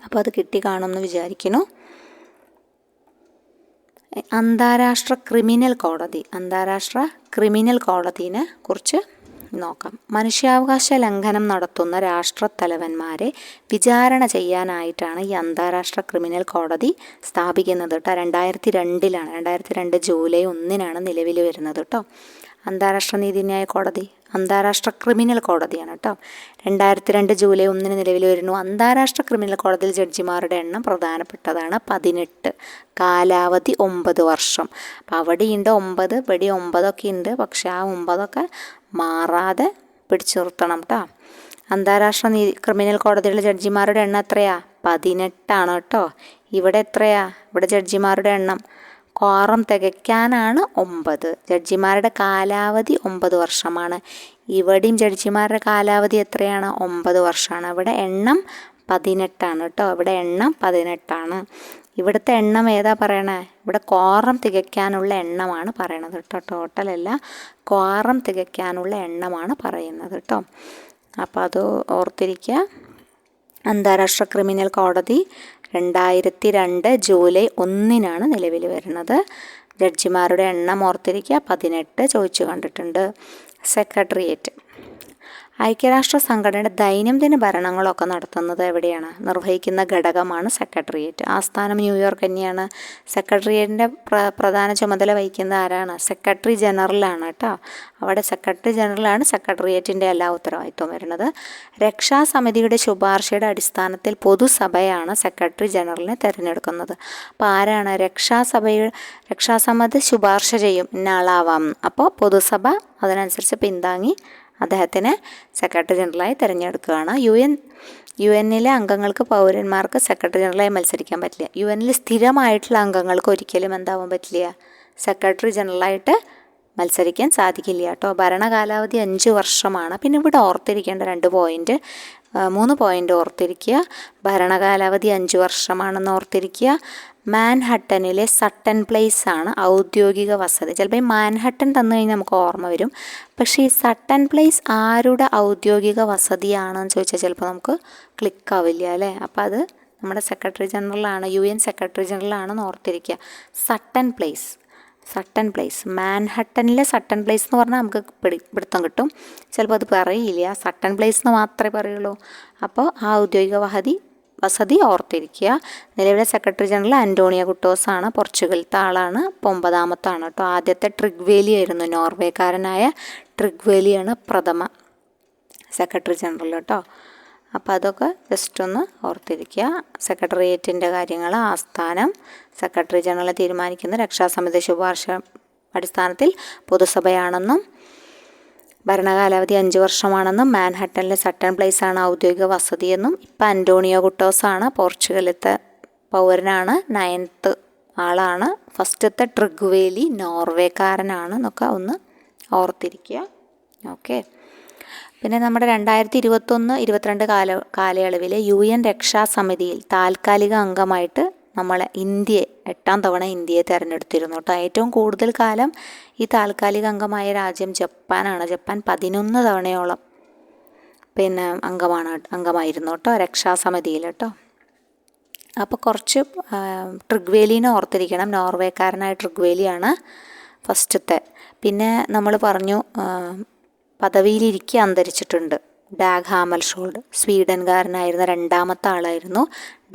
അപ്പോൾ അത് കിട്ടി കാണുമെന്ന് വിചാരിക്കുന്നു. അന്താരാഷ്ട്ര ക്രിമിനൽ കോടതി. അന്താരാഷ്ട്ര ക്രിമിനൽ കോടതിനെ കുറിച്ച് നോക്കാം. മനുഷ്യാവകാശ ലംഘനം നടത്തുന്ന രാഷ്ട്രത്തലവന്മാരെ വിചാരണ ചെയ്യാനായിട്ടാണ് ഈ അന്താരാഷ്ട്ര ക്രിമിനൽ കോടതി സ്ഥാപിക്കുന്നത് കേട്ടോ. 2002 2002 ജൂലൈ 1 നിലവിൽ വരുന്നത് കേട്ടോ. അന്താരാഷ്ട്ര നീതിന്യായ കോടതി അന്താരാഷ്ട്ര ക്രിമിനൽ കോടതിയാണ് കേട്ടോ. 2002 ജൂലൈ 1 നിലവിൽ വരുന്നു. അന്താരാഷ്ട്ര ക്രിമിനൽ കോടതിയിൽ ജഡ്ജിമാരുടെ എണ്ണം പ്രധാനപ്പെട്ടതാണ് 18, കാലാവധി 9 വർഷം. അപ്പോൾ അവിടെയുണ്ട് 9, ഇവിടെ 9 ഉണ്ട്. പക്ഷെ ആ 9 മാറാതെ പിടിച്ചു നിർത്തണം കേട്ടോ. അന്താരാഷ്ട്ര ക്രിമിനൽ കോടതിയിലെ ജഡ്ജിമാരുടെ എണ്ണം എത്രയാ? 18 കേട്ടോ. ഇവിടെ എത്രയാ? ഇവിടെ ജഡ്ജിമാരുടെ എണ്ണം ക്വാറം തികയ്ക്കാനാണ് 9. ജഡ്ജിമാരുടെ കാലാവധി 9 വർഷമാണ്. ഇവിടെയും ജഡ്ജിമാരുടെ കാലാവധി എത്രയാണ്? 9 വർഷമാണ്. ഇവിടെ എണ്ണം 18 കേട്ടോ. ഇവിടെ എണ്ണം 18. ഇവിടുത്തെ എണ്ണം ഏതാ പറയണേ? ഇവിടെ ക്വാറം തികയ്ക്കാനുള്ള എണ്ണമാണ് പറയണത് കേട്ടോ. ടോട്ടലല്ല, ക്വാറം തികയ്ക്കാനുള്ള എണ്ണമാണ് പറയുന്നത് കേട്ടോ. അപ്പോൾ അത് ഓർത്തിരിക്കുക. അന്താരാഷ്ട്ര ക്രിമിനൽ കോടതി 2002 ജൂലൈ 1 നിലവിൽ വരുന്നത്. ജഡ്ജിമാരുടെ എണ്ണം ഓർത്തിരിക്കുക 18 ചോദിച്ചു കണ്ടിട്ടുണ്ട്. സെക്രട്ടേറിയറ്റ് ഐക്യരാഷ്ട്ര സംഘടനയുടെ ദൈനംദിന ഭരണങ്ങളൊക്കെ നടത്തുന്നത് എവിടെയാണ്? നിർവഹിക്കുന്ന ഘടകമാണ് സെക്രട്ടേറിയറ്റ്. ആസ്ഥാനം ന്യൂയോർക്ക് തന്നെയാണ്. സെക്രട്ടേറിയറ്റിൻ്റെ പ്രധാന ചുമതല വഹിക്കുന്നത് ആരാണ്? സെക്രട്ടറി ജനറലാണ് കേട്ടോ. അവിടെ സെക്രട്ടറി ജനറലാണ് സെക്രട്ടേറിയറ്റിൻ്റെ എല്ലാ ഉത്തരവാദിത്വം വരുന്നത്. രക്ഷാസമിതിയുടെ ശുപാർശയുടെ അടിസ്ഥാനത്തിൽ പൊതുസഭയാണ് സെക്രട്ടറി ജനറലിനെ തിരഞ്ഞെടുക്കുന്നത്. അപ്പോൾ ആരാണ്? രക്ഷാസമിതി ശുപാർശ ചെയ്യും ഇന്ന ആളാവാം. അപ്പോൾ പൊതുസഭ അതിനനുസരിച്ച് പിന്താങ്ങി അദ്ദേഹത്തിനെ സെക്രട്ടറി ജനറലായി തിരഞ്ഞെടുക്കുകയാണ്. യു എന്നിലെ അംഗങ്ങൾക്ക് പൗരന്മാർക്ക് സെക്രട്ടറി ജനറലായി മത്സരിക്കാൻ പറ്റില്ല. യു എന്നിൽ സ്ഥിരമായിട്ടുള്ള അംഗങ്ങൾക്ക് ഒരിക്കലും എന്താവാൻ പറ്റില്ല? സെക്രട്ടറി ജനറലായിട്ട് മത്സരിക്കാൻ സാധിക്കില്ല കേട്ടോ. ഭരണകാലാവധി 5 വർഷമാണ്. പിന്നെ ഇവിടെ ഓർത്തിരിക്കേണ്ട 3 പോയിൻ്റ് ഓർത്തിരിക്കുക. ഭരണകാലാവധി 5 വർഷമാണെന്ന് ഓർത്തിരിക്കുക. മാൻഹട്ടനിലെ സട്ടൻ പ്ലേസ് ആണ് ഔദ്യോഗിക വസതി. ചിലപ്പോൾ ഈ മാൻഹട്ടൻ തന്നു കഴിഞ്ഞാൽ നമുക്ക് ഓർമ്മ വരും. പക്ഷേ ഈ സട്ടൻ പ്ലേസ് ആരുടെ ഔദ്യോഗിക വസതിയാണെന്ന് ചോദിച്ചാൽ ചിലപ്പോൾ നമുക്ക് ക്ലിക്കാവില്ല അല്ലേ. അപ്പോൾ അത് നമ്മുടെ സെക്രട്ടറി ജനറലാണ്, UN സെക്രട്ടറി ജനറലാണെന്ന് ഓർത്തിരിക്കുക. സട്ടൻ പ്ലേസ് മാൻഹട്ടനിലെ സട്ടൻ പ്ലേസ് എന്ന് പറഞ്ഞാൽ നമുക്ക് പിടുത്തം കിട്ടും. ചിലപ്പോൾ അത് പറയില്ല, സട്ടൻ പ്ലേസ് എന്ന് മാത്രമേ പറയുള്ളൂ. അപ്പോൾ ആ ഔദ്യോഗിക വസതി ഓർത്തിരിക്കുക. നിലവിലെ സെക്രട്ടറി ജനറൽ അന്റോണിയോ ഗുട്ടോസ് ആണ്. പോർച്ചുഗലത്തെ ആളാണ്. 9ാമത്തെ കേട്ടോ. ആദ്യത്തെ ട്രിഗ്വേലി ആയിരുന്നു. നോർവേക്കാരനായ ട്രിഗ്വേലിയാണ് പ്രഥമ സെക്രട്ടറി ജനറൽ കേട്ടോ. അപ്പോൾ അതൊക്കെ ജസ്റ്റ് ഒന്ന് ഓർത്തിരിക്കുക. സെക്രട്ടേറിയറ്റിൻ്റെ കാര്യങ്ങൾ, ആസ്ഥാനം, സെക്രട്ടറി ജനറൽ തീരുമാനിക്കുന്ന രക്ഷാസമിതി ശുപാർശ അടിസ്ഥാനത്തിൽ പൊതുസഭയാണെന്നും ഭരണകാലാവധി 5 വർഷമാണെന്നും മാൻഹട്ടനിലെ സട്ടൻ പ്ലേസ് ആണ് ഔദ്യോഗിക വസതിയെന്നും ഇപ്പം അന്റോണിയോ ഗുട്ടോസാണ്. പോർച്ചുഗലത്തെ പൗരനാണ്. 9th ആളാണ്. ഫസ്റ്റത്തെ ട്രിഗ്വേലി നോർവേക്കാരനാണ് എന്നൊക്കെ ഒന്ന് ഓർത്തിരിക്കുക. ഓക്കെ. പിന്നെ നമ്മുടെ 2021-22 കാലയളവിലെ UN രക്ഷാസമിതിയിൽ താൽക്കാലിക അംഗമായിട്ട് നമ്മളെ 8ാം തവണ ഇന്ത്യയെ തിരഞ്ഞെടുത്തിരുന്നു കേട്ടോ. ഏറ്റവും കൂടുതൽ കാലം ഈ താൽക്കാലിക അംഗമായ രാജ്യം ജപ്പാനാണ്. ജപ്പാൻ 11 തവണയോളം അംഗമായിരുന്നു കേട്ടോ രക്ഷാസമിതിയിൽ കേട്ടോ. അപ്പോൾ കുറച്ച് ട്രിഗ്വേലിനെ ഓർത്തിരിക്കണം. നോർവേക്കാരനായ ട്രിഗ്വേലിയാണ് ഫസ്റ്റത്തെ. പിന്നെ നമ്മൾ പറഞ്ഞു പദവിയിലിരിക്കെ അന്തരിച്ചിട്ടുണ്ട് ഡാഗ് ഹാമർഷോൾഡ്. സ്വീഡൻകാരനായിരുന്ന 2ാമത്തെ ആളായിരുന്നു.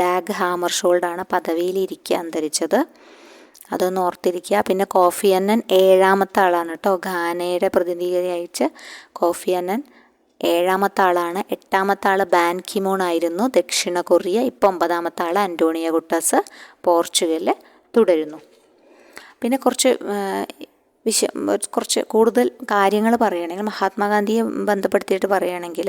ഡാഗ് ഹാമർഷോൾഡാണ് പദവിയിലിരിക്കെ അന്തരിച്ചത്. അതൊന്ന് ഓർത്തിരിക്കുക. പിന്നെ കോഫി അന്നൻ 7ാമത്തെ ആളാണ് കേട്ടോ. ഘാനയുടെ പ്രതിനിധിയായിട്ട് കോഫി അന്നൻ 7ാമത്തെ ആളാണ്. 8ാമത്തെ ആൾ ബാൻ കിമൂൺ ആയിരുന്നു, ദക്ഷിണ കൊറിയ. ഇപ്പം 9ാമത്തെ ആൾ അന്റോണിയോ ഗുട്ടസ്, പോർച്ചുഗലിൽ തുടരുന്നു. പിന്നെ കുറച്ച് കൂടുതൽ കാര്യങ്ങൾ പറയുകയാണെങ്കിൽ മഹാത്മാഗാന്ധിയെ ബന്ധപ്പെടുത്തിയിട്ട് പറയുകയാണെങ്കിൽ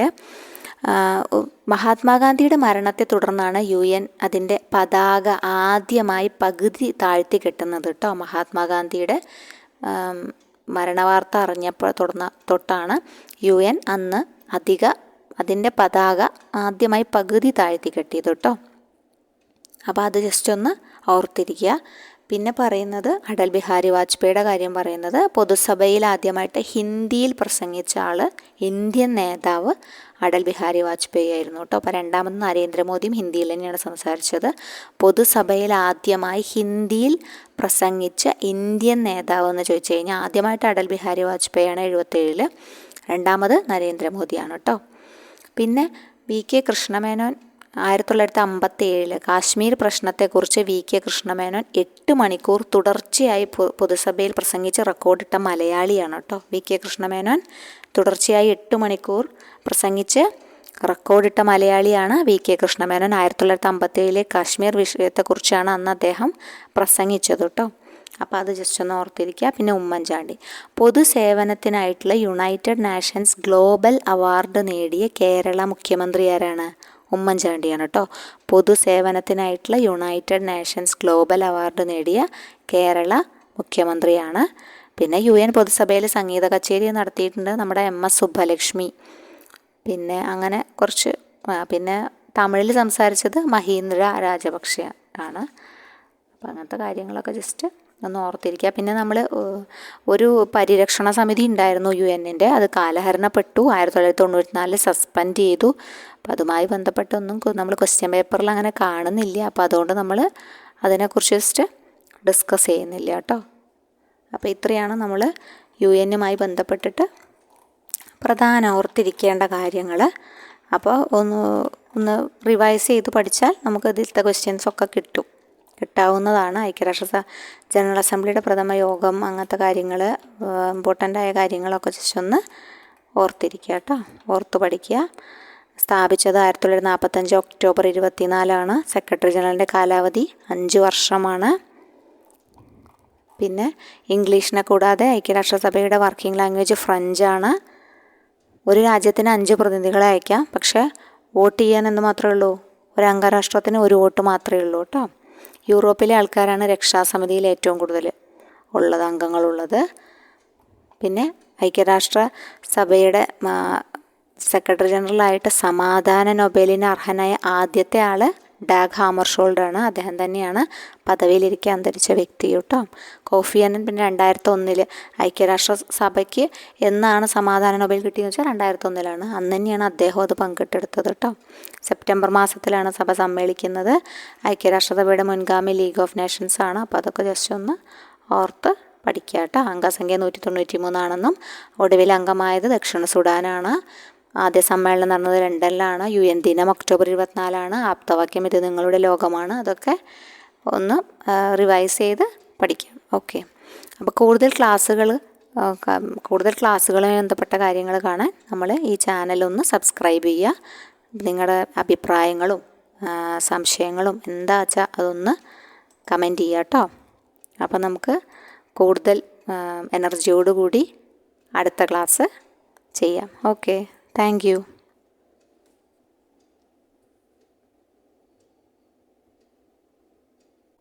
മഹാത്മാഗാന്ധിയുടെ മരണത്തെ തുടർന്നാണ് UN അതിൻ്റെ പതാക ആദ്യമായി പകുതി താഴ്ത്തി കെട്ടുന്നത് കേട്ടോ. മഹാത്മാഗാന്ധിയുടെ മരണവാർത്ത അറിഞ്ഞപ്പോൾ തൊട്ടാണ് UN അന്ന് അതിൻ്റെ പതാക ആദ്യമായി പകുതി താഴ്ത്തി കെട്ടിയത് കേട്ടോ. അപ്പോൾ അത് ജസ്റ്റ് ഒന്ന് ഓർത്തിരിക്കുക. പിന്നെ പറയുന്നത് അടൽ ബിഹാരി വാജ്പേയിയുടെ കാര്യം പറയുന്നത് പൊതുസഭയിൽ ആദ്യമായിട്ട് ഹിന്ദിയിൽ പ്രസംഗിച്ച ആൾ ഇന്ത്യൻ നേതാവ് അടൽ ബിഹാരി വാജ്പേയി ആയിരുന്നു കേട്ടോ. അപ്പോൾ 2ാമത് നരേന്ദ്രമോദിയും ഹിന്ദിയിൽ തന്നെയാണ് സംസാരിച്ചത്. പൊതുസഭയിൽ ആദ്യമായി ഹിന്ദിയിൽ പ്രസംഗിച്ച ഇന്ത്യൻ നേതാവ് എന്ന് ചോദിച്ചു കഴിഞ്ഞാൽ ആദ്യമായിട്ട് അടൽ ബിഹാരി വാജ്പേയിയാണ് 77. രണ്ടാമത് നരേന്ദ്രമോദിയാണ് കേട്ടോ. പിന്നെ വി.കെ. കൃഷ്ണമേനോൻ 1957 കാശ്മീർ പ്രശ്നത്തെക്കുറിച്ച് വി.കെ. കൃഷ്ണമേനോൻ 8 മണിക്കൂർ തുടർച്ചയായി പൊതുസഭയിൽ പ്രസംഗിച്ച് റെക്കോർഡിട്ട മലയാളിയാണ് കേട്ടോ. വി.കെ. കൃഷ്ണമേനോൻ തുടർച്ചയായി 8 മണിക്കൂർ പ്രസംഗിച്ച് റെക്കോർഡിട്ട മലയാളിയാണ് വി.കെ. കൃഷ്ണമേനോൻ. 1957 കാശ്മീർ വിഷയത്തെക്കുറിച്ചാണ് അന്ന് അദ്ദേഹം പ്രസംഗിച്ചത് കേട്ടോ. അപ്പോൾ അത് ജസ്റ്റ് ഒന്ന് ഓർത്തിരിക്കുക. പിന്നെ ഉമ്മൻചാണ്ടി പൊതുസേവനത്തിനായിട്ടുള്ള യുണൈറ്റഡ് നാഷൻസ് ഗ്ലോബൽ അവാർഡ് നേടിയ കേരള മുഖ്യമന്ത്രി ആരാണ്? ഉമ്മൻചാണ്ടിയാണ് കേട്ടോ. പൊതുസേവനത്തിനായിട്ടുള്ള യുണൈറ്റഡ് നാഷൻസ് ഗ്ലോബൽ അവാർഡ് നേടിയ കേരള മുഖ്യമന്ത്രിയാണ്. പിന്നെ UN പൊതുസഭയിൽ സംഗീത കച്ചേരി നടത്തിയിട്ടുണ്ട് നമ്മുടെ MS സുബ്ബലക്ഷ്മി. പിന്നെ അങ്ങനെ കുറച്ച് പിന്നെ തമിഴിൽ സംസാരിച്ചത് മഹീന്ദ്ര രാജപക്ഷ ആണ്. അപ്പം അങ്ങനത്തെ കാര്യങ്ങളൊക്കെ ജസ്റ്റ് ഒന്ന് ഓർത്തിരിക്കുക. പിന്നെ നമ്മൾ ഒരു പരിരക്ഷണ സമിതി ഉണ്ടായിരുന്നു UN-ൻ്റെ, അത് കാലഹരണപ്പെട്ടു. 1994 സസ്പെൻഡ് ചെയ്തു. അപ്പോൾ അതുമായി ബന്ധപ്പെട്ടൊന്നും നമ്മൾ ക്വസ്റ്റ്യൻ പേപ്പറിൽ അങ്ങനെ കാണുന്നില്ല. അപ്പോൾ അതുകൊണ്ട് നമ്മൾ അതിനെക്കുറിച്ച് ജസ്റ്റ് ഡിസ്കസ് ചെയ്യുന്നില്ല കേട്ടോ. അപ്പോൾ ഇത്രയാണ് നമ്മൾ UN-മായി ബന്ധപ്പെട്ടിട്ട് പ്രധാന ഓർത്തിരിക്കേണ്ട കാര്യങ്ങൾ. അപ്പോൾ ഒന്ന് റിവൈസ് ചെയ്ത് പഠിച്ചാൽ നമുക്ക് ഇതിലത്തെ ക്വസ്റ്റ്യൻസൊക്കെ കിട്ടാവുന്നതാണ്. ഐക്യരാഷ്ട്ര ജനറൽ അസംബ്ലിയുടെ പ്രഥമ യോഗം അങ്ങനത്തെ കാര്യങ്ങൾ, ഇമ്പോർട്ടൻ്റായ കാര്യങ്ങളൊക്കെ ജസ്റ്റ് ഒന്ന് ഓർത്തിരിക്കുക കേട്ടോ, ഓർത്ത് പഠിക്കുക. സ്ഥാപിച്ചത് 1945 ഒക്ടോബർ 24 സെക്രട്ടറി ജനറലിൻ്റെ കാലാവധി 5 വർഷമാണ്. പിന്നെ ഇംഗ്ലീഷിനെ കൂടാതെ ഐക്യരാഷ്ട്രസഭയുടെ വർക്കിംഗ് ലാംഗ്വേജ് ഫ്രഞ്ചാണ്. ഒരു രാജ്യത്തിന് 5 പ്രതിനിധികളെ അയക്കാം, പക്ഷേ വോട്ട് ചെയ്യാൻ എന്ന് മാത്രമേ ഉള്ളൂ, ഒരു അംഗരാഷ്ട്രത്തിന് 1 വോട്ട് മാത്രമേ ഉള്ളൂ കേട്ടോ. യൂറോപ്പിലെ ആൾക്കാരാണ് രക്ഷാസമിതിയിൽ ഏറ്റവും കൂടുതൽ അംഗങ്ങളുള്ളത്. പിന്നെ ഐക്യരാഷ്ട്ര സഭയുടെ സെക്രട്ടറി ജനറലായിട്ട് സമാധാന നൊബേലിന് അർഹനായ ആദ്യത്തെ ആൾ ഡാഗ് ഹാമർഷോൾഡാണ്. അദ്ദേഹം തന്നെയാണ് പദവിയിലിരിക്കെ അന്തരിച്ച വ്യക്തി കേട്ടോ. കോഫി അന്നൻ പിന്നെ 2001 ഐക്യരാഷ്ട്ര സഭയ്ക്ക് എന്നാണ് സമാധാന നൊബേൽ കിട്ടിയെന്ന് വെച്ചാൽ 2001 അന്ന് തന്നെയാണ് അദ്ദേഹം അത് പങ്കിട്ടെടുത്തത് കേട്ടോ. സെപ്റ്റംബർ മാസത്തിലാണ് സഭ സമ്മേളിക്കുന്നത്. ഐക്യരാഷ്ട്രസഭയുടെ മുൻഗാമി ലീഗ് ഓഫ് നേഷൻസ് ആണ്. അപ്പോൾ അതൊക്കെ ജസ്റ്റ് ഒന്ന് ഓർത്ത് പഠിക്കുക കേട്ടോ. അംഗസംഖ്യ 193 ഒടുവിൽ അംഗമായത് ദക്ഷിണ സുഡാനാണ്. ആദ്യ സമ്മേളനം നടന്നത് ലണ്ടനിലാണ്. UN ദിനം ഒക്ടോബർ 24 ആപ്തവാക്യം ഇത് നിങ്ങളുടെ ലോകമാണ്. അതൊക്കെ ഒന്ന് റിവൈസ് ചെയ്ത് പഠിക്കാം. ഓക്കെ. അപ്പോൾ കൂടുതൽ ക്ലാസ്സുകളുമായി ബന്ധപ്പെട്ട കാര്യങ്ങൾ കാണാൻ നമ്മൾ ഈ ചാനലൊന്ന് സബ്സ്ക്രൈബ് ചെയ്യുക. നിങ്ങളുടെ അഭിപ്രായങ്ങളും സംശയങ്ങളും എന്താ വെച്ചാൽ അതൊന്ന് കമൻറ്റ് ചെയ്യുക കേട്ടോ. അപ്പോൾ നമുക്ക് കൂടുതൽ എനർജിയോടുകൂടി അടുത്ത ക്ലാസ് ചെയ്യാം. Okay, thank you.